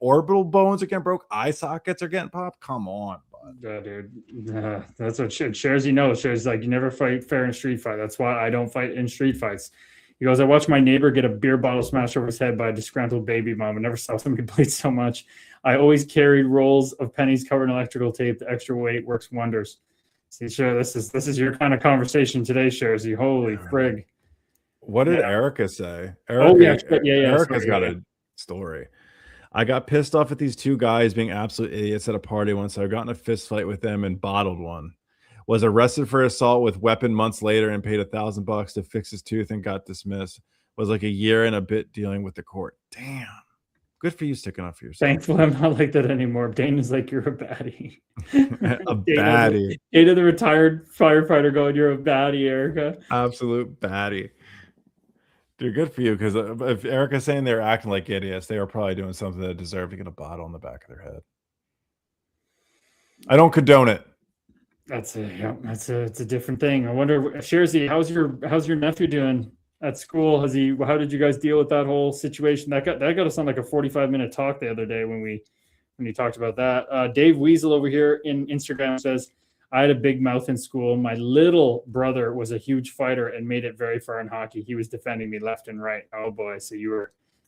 Orbital bones are getting broke. Eye sockets are getting popped. Come on, bud. Yeah, dude. That's what shares. Shares like you never fight fair in a street fight. That's why I don't fight in street fights. He goes, I watched my neighbor get a beer bottle smashed over his head by a disgruntled baby mom. I never saw somebody bleed so much. I always carried rolls of pennies covered in electrical tape. The extra weight works wonders. See, sure, this is your kind of conversation today, Sharzy. Holy frig. What did Erica say? Erica's got a story. I got pissed off at these two guys being absolute idiots at a party once. I got in a fist fight with them and bottled one. Was arrested for assault with weapon months later and paid $1,000 to fix his tooth and got dismissed. Was like a year and a bit dealing with the court. Damn. Good for you sticking up for yourself. Thankfully, I'm not like that anymore. Dana's like, you're a baddie. A baddie. Dana, the retired firefighter, going, you're a baddie, Erica. Absolute baddie. Dude, good for you, because if Erica's saying they're acting like idiots, they were probably doing something that deserved to get a bottle on the back of their head. I don't condone it. It's a different thing. I wonder, Sharzy, how's your nephew doing at school? How did you guys deal with that whole situation? That got us on like a 45-minute talk the other day when you talked about that. Dave Weasel over here in Instagram says, I had a big mouth in school. My little brother was a huge fighter and made it very far in hockey. He was defending me left and right. Oh boy. So you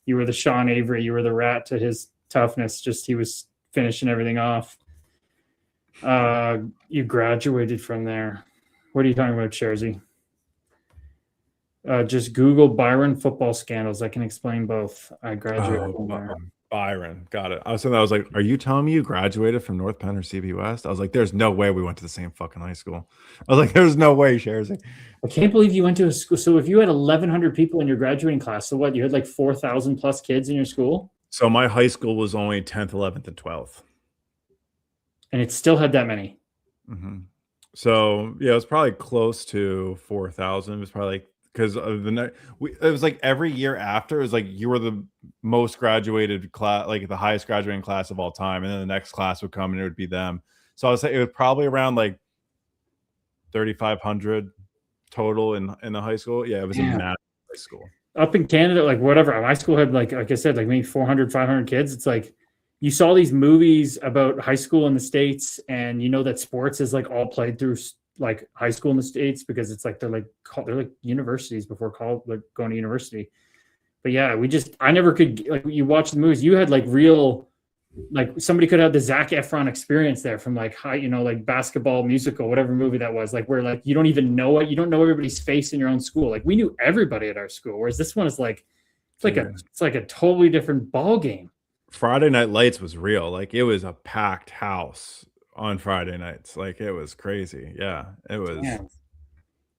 were the Sean Avery, you were the rat to his toughness. Just he was finishing everything off. You graduated from there. What are you talking about, Sharzy? Just Google Byron football scandals. I can explain both. I graduated from there. Byron, got it. I was like, are you telling me you graduated from North Penn or CB West? I was like, there's no way we went to the same fucking high school. I was like, there's no way, Sharzy. I can't believe you went to a school. So if you had 1,100 people in your graduating class, so what? You had like 4,000 plus kids in your school? So my high school was only 10th, 11th, and 12th. And it still had that many. Mm-hmm. So yeah, it was probably close to 4,000. It was probably like, because it was like every year after, it was like you were the most graduated class, like the highest graduating class of all time, and then the next class would come and it would be them. So I would say it was probably around like 3,500 total in the high school. Yeah, it was a massive high school. Up in Canada, like whatever, my school had like I said, like maybe 400, 500 kids. It's like you saw these movies about high school in the States, and you know that sports is like all played through like high school in the States because it's like they're like universities before college, like going to university. But yeah, I never could, like, you watch the movies, you had like real, like somebody could have the Zac Efron experience there from like high, like Basketball Musical, whatever movie that was, like where like you don't even know it, you don't know everybody's face in your own school. Like we knew everybody at our school, whereas this one is like it's like a totally different ball game. Friday Night Lights was real. Like it was a packed house on Friday nights. Like it was crazy. Yeah, it was. Damn.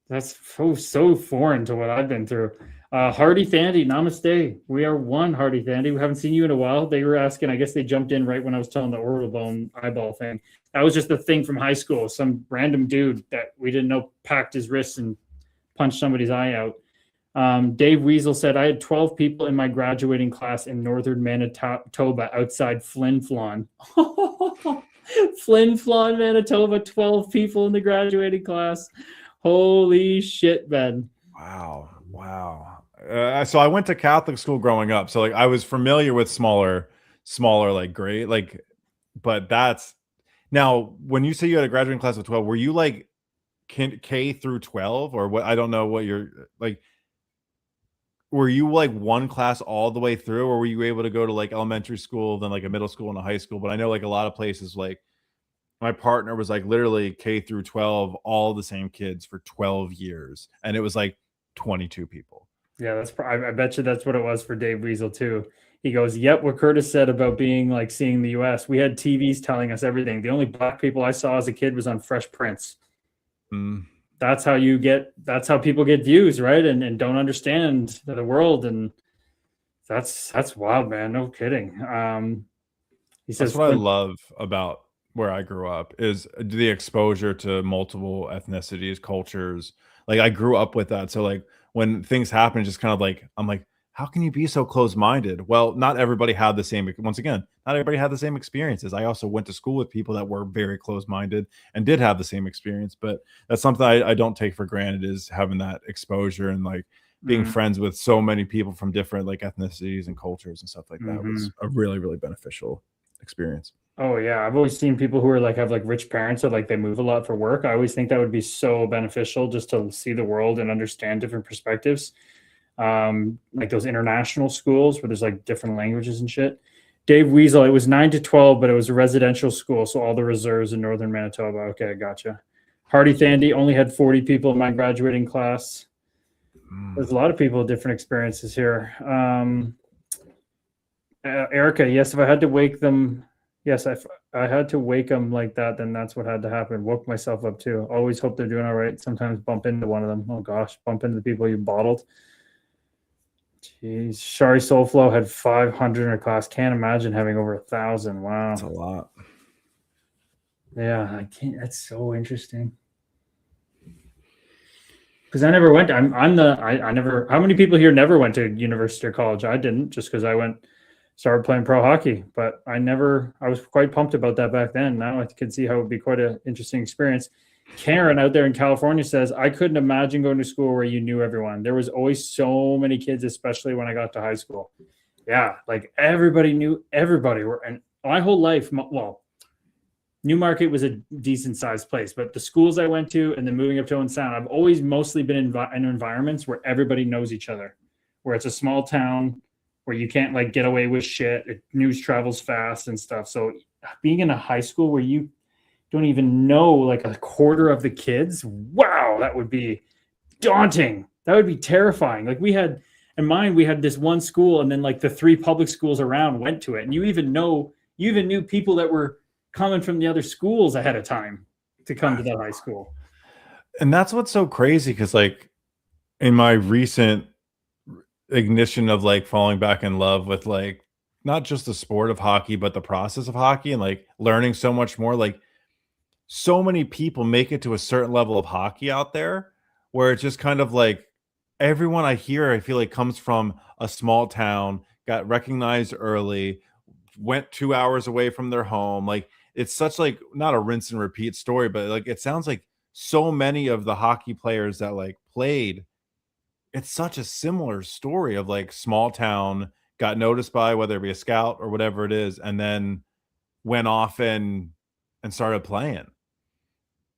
That's so foreign to what I've been through. Hardy Thandy, namaste. We are one, Hardy Thandy. We haven't seen you in a while. They were asking, I guess they jumped in right when I was telling the orbital bone eyeball thing. That was just a thing from high school. Some random dude that we didn't know packed his wrists and punched somebody's eye out. Dave Weasel said, I had 12 people in my graduating class in northern Manitoba outside Flin Flon. Flin Flon, Manitoba, 12 people in the graduating class. Holy shit, man. Wow. So I went to Catholic school growing up. So like I was familiar with smaller like grade, like, but that's now when you say you had a graduating class of 12, were you like K through 12 or what? I don't know what you're like. Were you like one class all the way through, or were you able to go to like elementary school, then like a middle school and a high school? But I know like a lot of places, like my partner was like literally K through 12, all the same kids for 12 years. And it was like 22 people. Yeah, that's I bet you that's what it was for Dave Weasel too. He goes, "Yep, what Curtis said about being like seeing the U.S. We had TVs telling us everything. The only black people I saw as a kid was on Fresh Prince. That's how you get. That's how people get views, right? And don't understand the world. And that's wild, man. No kidding." He says, that's what I love about where I grew up is the exposure to multiple ethnicities, cultures. Like I grew up with that. So like when things happen, just kind of like I'm like, how can you be so close-minded? Well, not everybody had the same, once again, not everybody had the same experiences. I also went to school with people that were very close-minded and did have the same experience. But that's something I don't take for granted, is having that exposure and like being friends with so many people from different like ethnicities and cultures and stuff like that was a really, really beneficial experience. Oh yeah, I've always seen people who are like have like rich parents or like they move a lot for work. I always think that would be so beneficial just to see the world and understand different perspectives. Like those international schools where there's like different languages and shit. Dave Weasel, it was 9 to 12, but it was a residential school, so all the reserves in northern Manitoba. Okay, gotcha. Hardy Thandy only had 40 people in my graduating class. There's a lot of people with different experiences here. Erica, yes, if I had to wake them, yes, I had to wake them like that, then that's what had to happen. Woke myself up too. Always hope they're doing all right. Sometimes bump into one of them. Oh gosh, bump into the people you bottled. Jeez, Shari Soulflow had 500 in her class. Can't imagine having over 1,000. Wow, that's a lot. Yeah, I can't. That's so interesting. Because I never went. I never. How many people here never went to university or college? I didn't, just because I started playing pro hockey. But I was quite pumped about that back then. Now I can see how it would be quite an interesting experience. Karen out there in California says, I couldn't imagine going to school where you knew everyone. There was always so many kids, especially when I got to high school. Yeah, like everybody knew everybody. And my whole life, well, Newmarket was a decent sized place, but the schools I went to and then moving up to Owen Sound, I've always mostly been in environments where everybody knows each other, where it's a small town, where you can't like get away with shit. News travels fast and stuff. So being in a high school where you don't even know like a quarter of the kids, wow, that would be daunting. That would be terrifying. Like we had this one school, and then like the 3 public schools around went to it, and you even knew people that were coming from the other schools ahead of time to come to that high school. And that's what's so crazy, because like in my recent ignition of like falling back in love with like not just the sport of hockey, but the process of hockey and like learning so much more, like so many people make it to a certain level of hockey out there where it's just kind of like everyone I hear, I feel like comes from a small town, got recognized early, went 2 hours away from their home. Like it's such like not a rinse and repeat story, but like it sounds like so many of the hockey players that like played, it's such a similar story of like small town, got noticed by whether it be a scout or whatever it is, and then went off and started playing.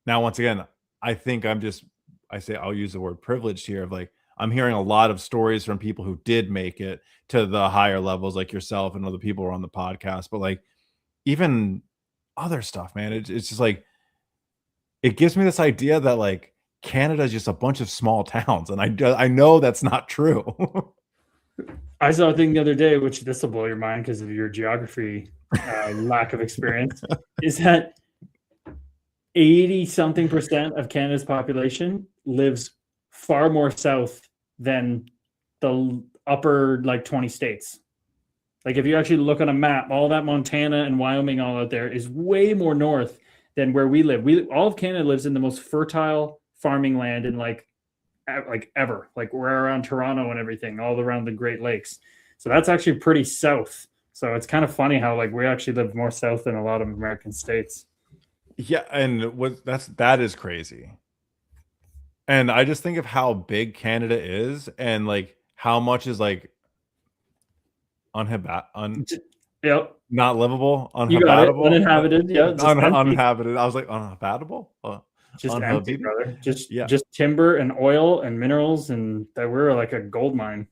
Now, once again, I think I'll use the word privileged here, of like, I'm hearing a lot of stories from people who did make it to the higher levels, like yourself and other people who are on the podcast, but like even other stuff, man, it's just like, it gives me this idea that like Canada is just a bunch of small towns. And I know that's not true. I saw a thing the other day, which this will blow your mind because of your geography lack of experience, is that 80-something% of Canada's population lives far more south than the upper like 20 states. Like if you actually look on a map, all that Montana and Wyoming all out there is way more north than where we live. All of Canada lives in the most fertile farming land in like ever. Like we're around Toronto and everything, all around the Great Lakes. So that's actually pretty south So it's kind of funny how like we actually live more south than a lot of American states. Yeah, and that is crazy. And I just think of how big Canada is and like how much is like Yep, not livable, you got it. uninhabitable, Uninhabited. Yeah, just empty. uninhabited. I was like uninhabitable, Just empty, unhabitable. brother. Yeah, Just timber and oil and minerals, and that we're like a gold mine.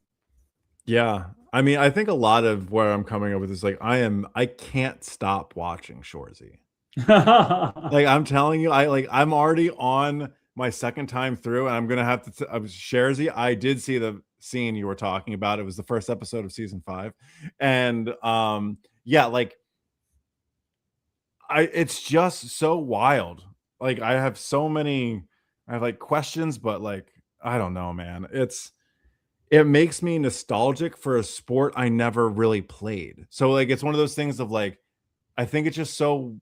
yeah. I mean, I think a lot of where I'm coming up with is like I can't stop watching Shoresy. Like I'm telling you, I'm already on my second time through, and I'm gonna have to. Shoresy, I did see the scene you were talking about. It was the first episode of season 5, and yeah, like it's just so wild. Like I have so many, I have like questions, but like I don't know, man. It makes me nostalgic for a sport I never really played. So like it's one of those things of like I think it's just so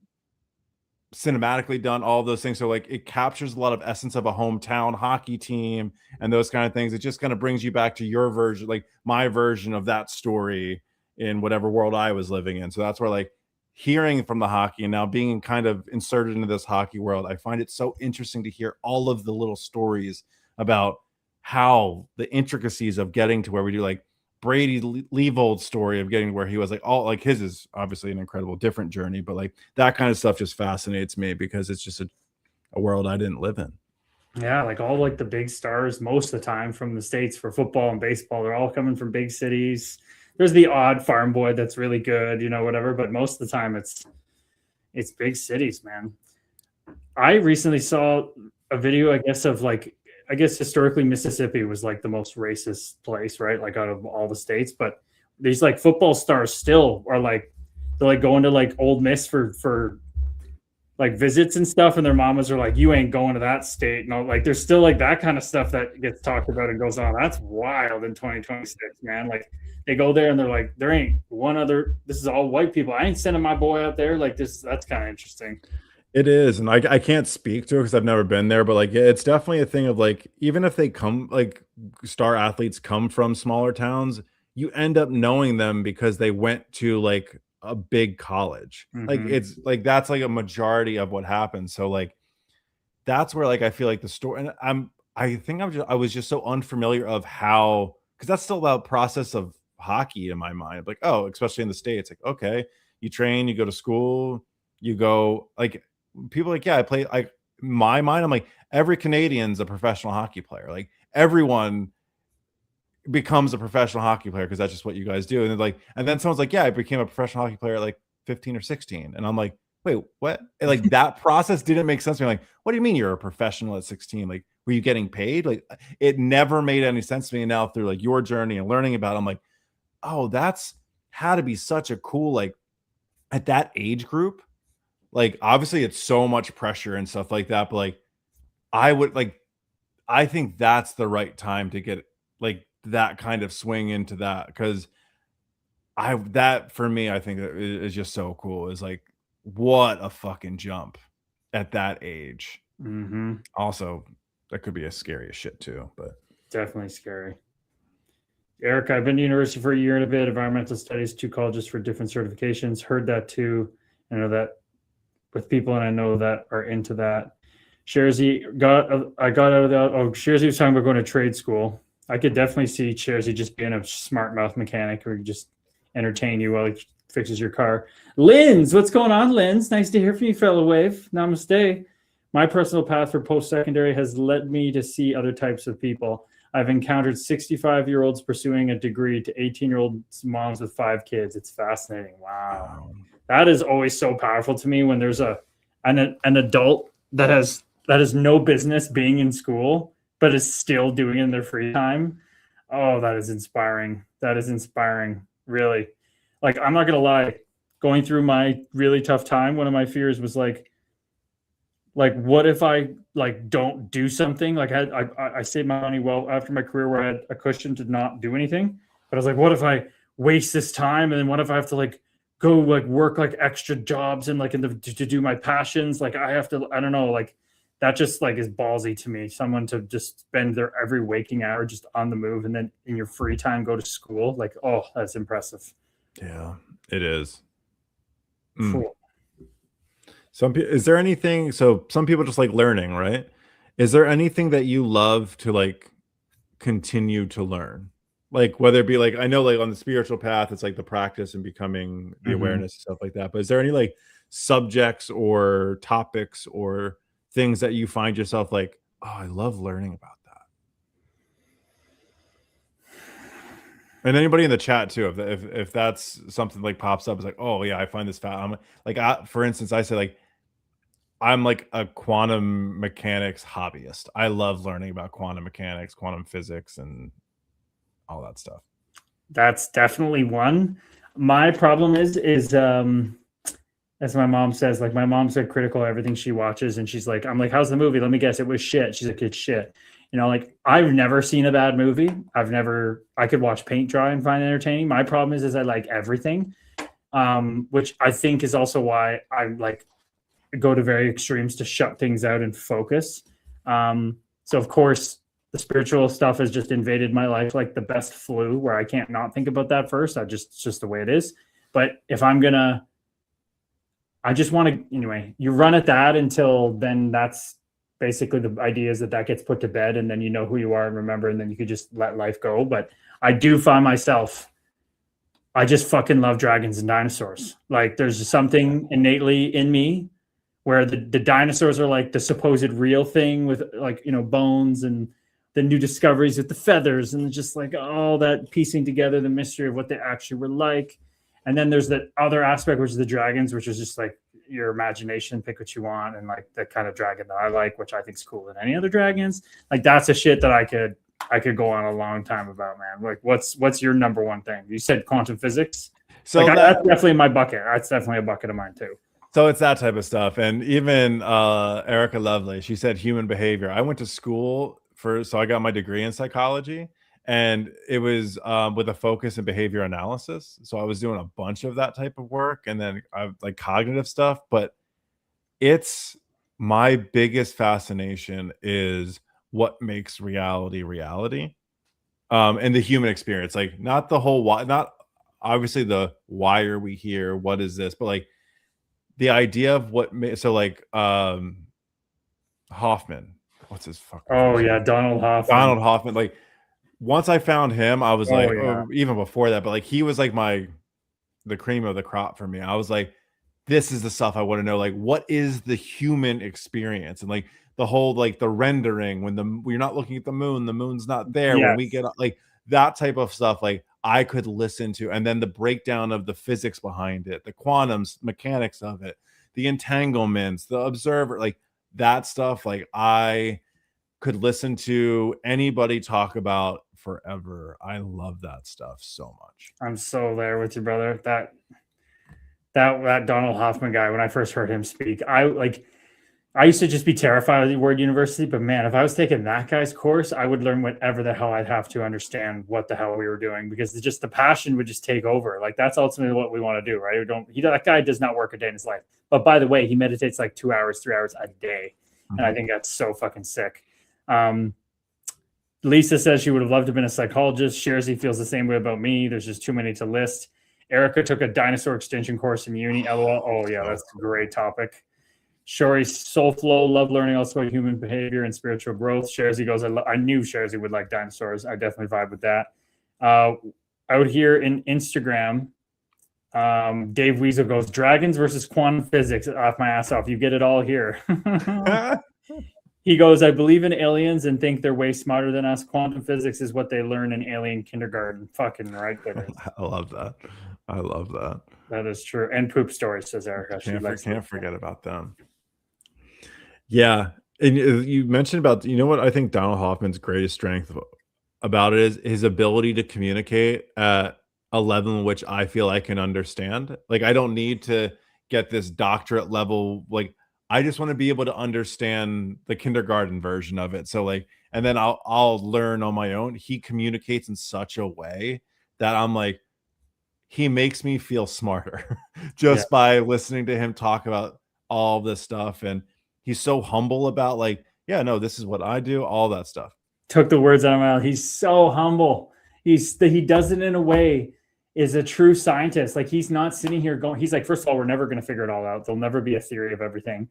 cinematically done, all those things. So like it captures a lot of essence of a hometown hockey team and those kind of things. It just kind of brings you back to your version, like my version of that story in whatever world I was living in. So that's where like hearing from the hockey and now being kind of inserted into this hockey world, I find it so interesting to hear all of the little stories about how the intricacies of getting to where we do, like Brady Leavold's story of getting where he was, like all like his is obviously an incredible different journey, but like that kind of stuff just fascinates me because it's just a world I didn't live in. Yeah, like all like the big stars most of the time from the States for football and baseball, they're all coming from big cities. There's the odd farm boy that's really good, you know, whatever, but most of the time it's big cities, man. I recently saw a video, I guess, of like I guess historically Mississippi was like the most racist place, right? Like out of all the states, but these like football stars still are like they're like going to like Old Miss for like visits and stuff, and their mamas are like, "You ain't going to that state." No, like there's still like that kind of stuff that gets talked about and goes on. That's wild in 2026, man. Like they go there and they're like, "There ain't one other. This is all white people. I ain't sending my boy out there." Like this, that's kind of interesting. It is, and I can't speak to it because I've never been there, but like yeah, it's definitely a thing of like even if they come like star athletes come from smaller towns, you end up knowing them because they went to like a big college. Like Mm-hmm. it's like that's like a majority of what happens. So like that's where like I feel like the story, and I think I was just so unfamiliar of how, because that's still the process of hockey in my mind. Like, oh, especially in the States, like, okay, you train, you go to school, you go like people like, yeah, I play like my mind, I'm like, every Canadian's a professional hockey player. Like everyone becomes a professional hockey player because that's just what you guys do. And then like, and then someone's like, yeah, I became a professional hockey player at like 15 or 16. And I'm like, wait, what? And like that process didn't make sense to me. Like, what do you mean you're a professional at 16? Like, were you getting paid? Like, it never made any sense to me. And now through like your journey and learning about it, I'm like, oh, that's had to be such a cool, like at that age group. Like, obviously, it's so much pressure and stuff like that. But like, I would like, I think that's the right time to get like that kind of swing into that because I that for me, I think that is just so cool. Is like what a fucking jump at that age. Mm-hmm. Also, that could be as scary as shit too. But Definitely scary. Eric, I've been to university for a year and a bit, environmental studies, 2 colleges for different certifications. Heard that too. I know that with people, and I know that are into that. Sharzy I got out of that. Oh, Sharzy was talking about going to trade school. I could definitely see Sharzy just being a smart mouth mechanic or just entertain you while he fixes your car. Linz, what's going on, Linz? Nice to hear from you, fellow wave. Namaste. My personal path for post-secondary has led me to see other types of people. I've encountered 65-year-olds pursuing a degree to 18-year-old moms with 5 kids. It's fascinating. Wow. That is always so powerful to me when there's an adult that has no business being in school, but is still doing it in their free time. Oh, that is inspiring. That is inspiring, really. Like, I'm not going to lie. Going through my really tough time, one of my fears was like, what if I like don't do something? Like I saved my money well after my career where I had a cushion to not do anything. But I was like, what if I waste this time? And then what if I have to like go like work like extra jobs and like to do my passions? Like I have to, I don't know, like that just like is ballsy to me. Someone to just spend their every waking hour just on the move and then in your free time go to school. Like, oh, that's impressive. yeah, It is. Cool. Is there anything? So some people just like learning, right? Is there anything that you love to like continue to learn? Like whether it be like I know like on the spiritual path, it's like the practice and becoming the Mhm. awareness and stuff like that. But is there any like subjects or topics or things that you find yourself like, oh, I love learning about that? And anybody in the chat too, if that's something like pops up, it's like, oh yeah, I find this I'm like, for instance, I say like I'm like a quantum mechanics hobbyist. I love learning about quantum mechanics, quantum physics, and all that stuff. That's definitely one. My problem is as my mom says, like my mom's like critical of everything she watches, and she's like, I'm like, how's the movie? Let me guess, it was shit. She's like, it's shit. You know, like I've never seen a bad movie. I could watch paint dry and find it entertaining. My problem is I like everything, which I think is also why I like go to very extremes to shut things out and focus. So of course, the spiritual stuff has just invaded my life like the best flu, where I can't not think about that first. It's just the way it is. But if I'm gonna, I just want to anyway. You run at that until then. That's basically the idea is that gets put to bed, and then you know who you are and remember, and then you could just let life go. But I do find myself I just fucking love dragons and dinosaurs. Like there's something innately in me where the dinosaurs are like the supposed real thing with like, you know, bones and the new discoveries with the feathers and just like all that piecing together the mystery of what they actually were like. And then there's that other aspect, which is the dragons, which is just like your imagination, pick what you want. And like the kind of dragon that I like, which I think is cooler than any other dragons. Like that's a shit that I could go on a long time about, man. Like what's your number one thing? You said quantum physics. So like, that's definitely my bucket. That's definitely a bucket of mine too. So it's that type of stuff. And even Erica Lovely, she said human behavior. I went to school so I got my degree in psychology, and it was with a focus in behavior analysis. So I was doing a bunch of that type of work, and then like cognitive stuff. But it's my biggest fascination is what makes reality reality, and the human experience. Like not the whole not obviously the why are we here, what is this, but like the idea of so like Hoffman, what's his fucking Donald Hoffman. Like once I found him, I was even before that, but like he was like the cream of the crop for me. I was like, this is the stuff I want to know. Like, what is the human experience? And like the whole like the rendering when we're not looking at the moon's not there. When we get like that type of stuff, like I could listen to, and then the breakdown of the physics behind it, the quantum mechanics of it, the entanglements, the observer, like that stuff, like I could listen to anybody talk about forever. I love that stuff so much. I'm so there with you, brother. That Donald Hoffman guy, when I first heard him speak, I used to just be terrified of the word university, but man, if I was taking that guy's course, I would learn whatever the hell I'd have to understand what the hell we were doing, because just the passion would just take over. Like that's ultimately what we want to do, right? That guy does not work a day in his life. But by the way, he meditates like 2 hours, 3 hours a day. Mm-hmm. And I think that's so fucking sick. Lisa says she would have loved to have been a psychologist. Sherzy feels the same way about me. There's just too many to list. Erica took a dinosaur extension course in uni. LOL. Oh yeah, that's a great topic. Shori Soulflow, love learning also about human behavior and spiritual growth. Sherzy goes, I knew Sherzy would like dinosaurs. I definitely vibe with that. Out here in Instagram, Dave Weasel goes, dragons versus quantum physics. Off my ass off. You get it all here. He goes, I believe in aliens and think they're way smarter than us. Quantum physics is what they learn in alien kindergarten. Fucking right. I love that. I love that. That is true. And poop stories, says Erica. Can't forget about them. Yeah. And you mentioned about, you know what I think Donald Hoffman's greatest strength about it is his ability to communicate at a level in which I feel I can understand. Like I don't need to get this doctorate level. Like I just want to be able to understand the kindergarten version of it. So like, and then I'll learn on my own. He communicates in such a way that I'm like, he makes me feel smarter just by listening to him talk about all this stuff. And he's so humble about like, yeah, no, this is what I do, all that stuff. Took the words out of my mouth. He's so humble. He does it in a way. is a true scientist. Like, he's not sitting here going, he's like, first of all, we're never going to figure it all out. There'll never be a theory of everything.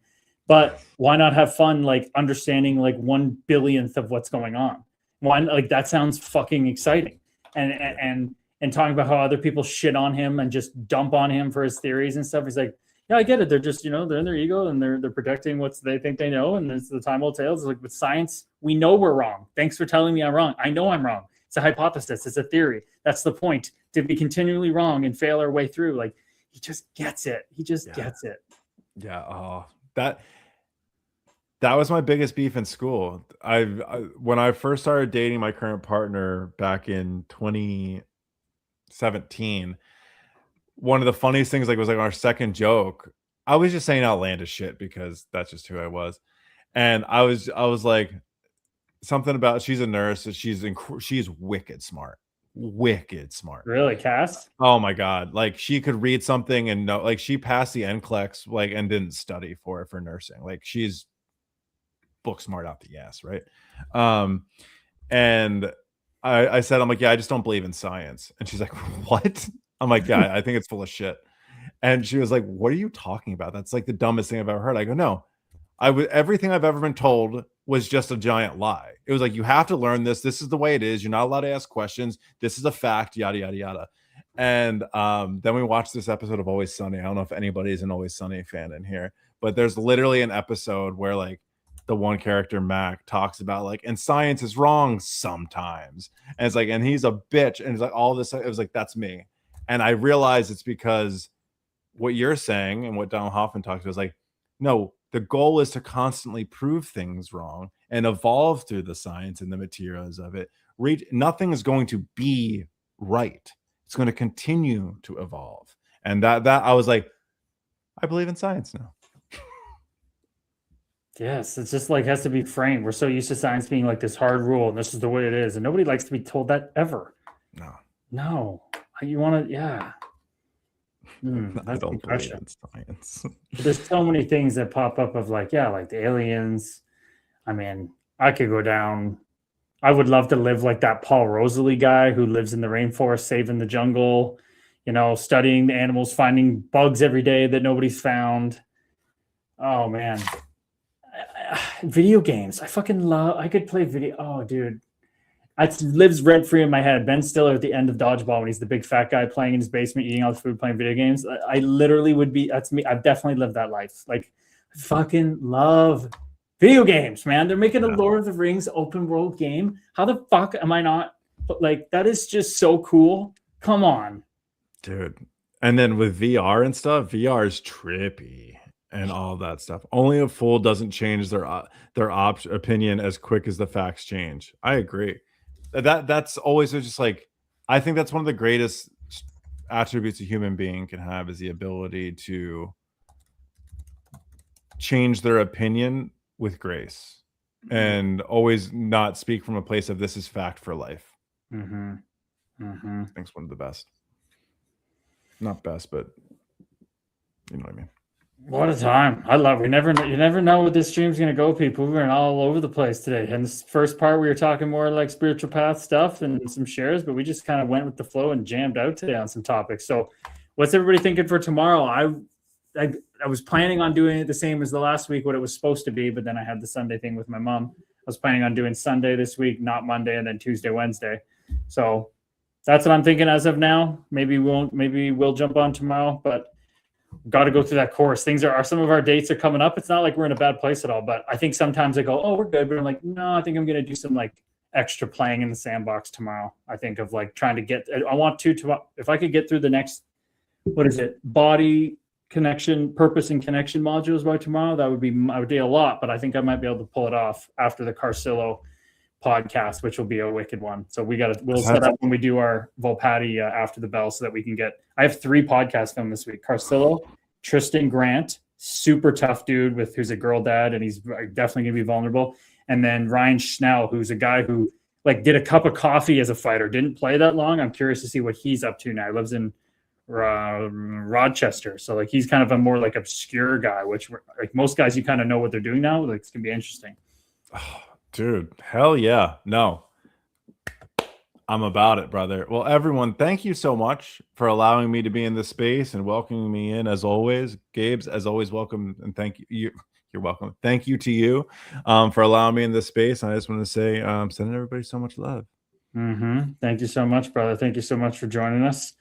But why not have fun, like understanding like 1/1000th of what's going on? Why, like, that sounds fucking exciting. And talking about how other people shit on him and just dump on him for his theories and stuff. He's like, yeah, I get it. They're just, they're in their ego and they're protecting what they think they know. And it's the time will tell. It's like, with science, we know we're wrong. Thanks for telling me I'm wrong. I know I'm wrong. It's a hypothesis. It's a theory. That's the point, to be continually wrong and fail our way through. Like, he just gets it. He just gets it. Yeah. Oh, that was my biggest beef in school. When I first started dating my current partner back in 2017, one of the funniest things was our second joke. I was just saying outlandish shit because that's just who I was. And I was like, something about, she's a nurse, and she's wicked smart. Really, Cass? Oh my god, like, she could read something and know, like, she passed the NCLEX, like, and didn't study for it for nursing. Like, she's book smart out the ass, right? And I said, I'm like, yeah, I just don't believe in science. And she's like, what? I'm like, yeah, I think it's full of shit. And she was like, what are you talking about? That's like the dumbest thing I've ever heard. I go, no, everything I've ever been told was just a giant lie. It was like, you have to learn this. This is the way it is. You're not allowed to ask questions. This is a fact, yada, yada, yada. And then we watched this episode of Always Sunny. I don't know if anybody's an Always Sunny fan in here, but there's literally an episode where, like, the one character, Mac, talks about, like, and science is wrong sometimes. And it's like, and he's a bitch. And it's like, all this, it was like, that's me. And I realized it's because what you're saying and what Donald Hoffman talks about is like, no, the goal is to constantly prove things wrong and evolve through the science and the materials of it. Nothing is going to be right. It's going to continue to evolve. And that I was like, I believe in science now. Yes, it's just like, has to be framed. We're so used to science being like this hard rule, and this is the way it is. And nobody likes to be told that ever. No. You want to, yeah. I don't believe in science. There's so many things that pop up of like, yeah, like the aliens. I mean, I could go down. I would love to live like that Paul Rosalie guy who lives in the rainforest, saving the jungle, studying the animals, finding bugs every day that nobody's found. Oh, man. Video games. I could play video. Oh, dude. It lives rent free in my head. Ben Stiller at the end of Dodgeball, when he's the big fat guy playing in his basement, eating all the food, playing video games. I literally would be. That's me. I've definitely lived that life. Like, I fucking love video games, man. They're making a Lord of the Rings open world game. How the fuck am I not? Like, that is just so cool. Come on, dude. And then with VR and stuff, VR is trippy and all that stuff. Only a fool doesn't change their opinion as quick as the facts change. I agree. That's always just like, I think that's one of the greatest attributes a human being can have, is the ability to change their opinion with grace and always not speak from a place of this is fact for life. I think it's one of the best. Not best, but you know what I mean. What a time. I love it. You never know what this stream's going to go, people. We were all over the place today. And this first part, we were talking more like spiritual path stuff and some shares, but we just kind of went with the flow and jammed out today on some topics. So what's everybody thinking for tomorrow? I was planning on doing it the same as the last week, what it was supposed to be, but then I had the Sunday thing with my mom. I was planning on doing Sunday this week, not Monday, and then Tuesday, Wednesday. So that's what I'm thinking as of now. Maybe we'll jump on tomorrow, but got to go through that course. Some of our dates are coming up. It's not like we're in a bad place at all, but I think sometimes I go, oh, we're good. But I'm like, no, I think I'm going to do some like extra playing in the sandbox tomorrow. I think of like trying to if I could get through the next, body connection, purpose and connection modules by tomorrow, I would do a lot, but I think I might be able to pull it off after the Carcillo podcast, which will be a wicked one. So we'll set up when we do our Volpatti after the bell so that we can I have 3 podcasts filmed this week. Carcillo, Tristan Grant, super tough dude who's a girl dad, and he's definitely gonna be vulnerable. And then Ryan Schnell, who's a guy who like did a cup of coffee as a fighter, didn't play that long. I'm curious to see what he's up to now. He lives in Rochester, so like he's kind of a more like obscure guy, which like most guys you kind of know what they're doing now. Like it's gonna be interesting. Oh, dude, hell yeah. No, I'm about it, brother. Well, everyone, thank you so much for allowing me to be in this space and welcoming me in as always. Gabes, as always, welcome and thank you. You're welcome. Thank you to you for allowing me in this space. And I just want to say, sending everybody so much love. Thank you so much, brother. Thank you so much for joining us.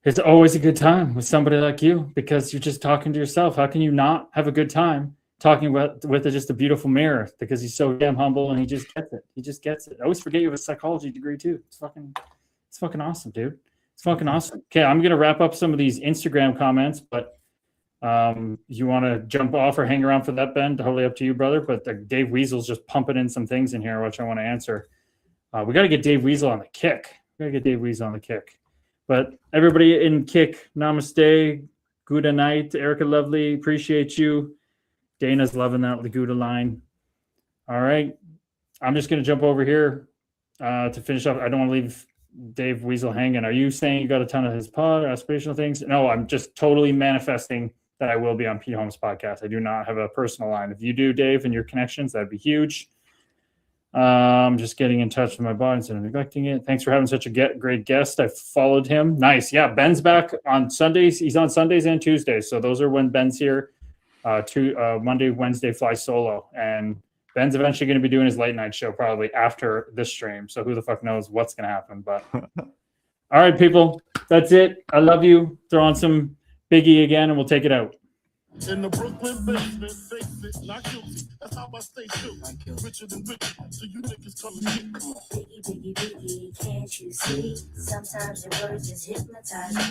It's always a good time with somebody like you because you're just talking to yourself. How can you not have a good time talking with just a beautiful mirror? Because he's so damn humble and he just gets it. He just gets it. I always forget you have a psychology degree too. It's fucking awesome, dude. It's fucking awesome. Okay, I'm gonna wrap up some of these Instagram comments, but you want to jump off or hang around for that, Ben? Totally up to you, brother. But Dave Weasel's just pumping in some things in here, which I want to answer. We got to get Dave Weasel on the kick. But everybody in kick, namaste, Gouda night, Erica Lovely, appreciate you. Dana's loving that the Gouda line. All right, I'm just gonna jump over here to finish up. I don't want to leave Dave Weasel hanging. Are you saying you got a ton of his pod or aspirational things? No, I'm just totally manifesting that I will be on Pete Holmes' podcast. I do not have a personal line. If you do, Dave, and your connections, that'd be huge. I'm just getting in touch with my body instead of neglecting it. Thanks for having such a great guest. I followed him. Nice. Yeah, Ben's back on Sundays. He's on Sundays and Tuesdays. So those are when Ben's here. Monday, Wednesday, fly solo. And Ben's eventually going to be doing his late night show probably after this stream. So who the fuck knows what's going to happen. But all right, people, that's it. I love you. Throw on some Biggie again and we'll take it out. In the Brooklyn basement, face it, not guilty. That's how I stay true. Richer than rich, so you niggas come and get. Come on. Biggie, biggie, biggie, can't you see? Sometimes your words just hypnotize me.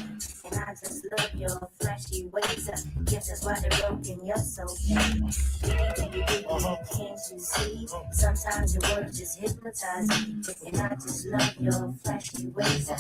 And I just love your flashy ways. Guess that's why they're broken, you're so big. Biggie, biggie, biggie, can't you see? Sometimes your words just hypnotize me. And I just love your flashy ways.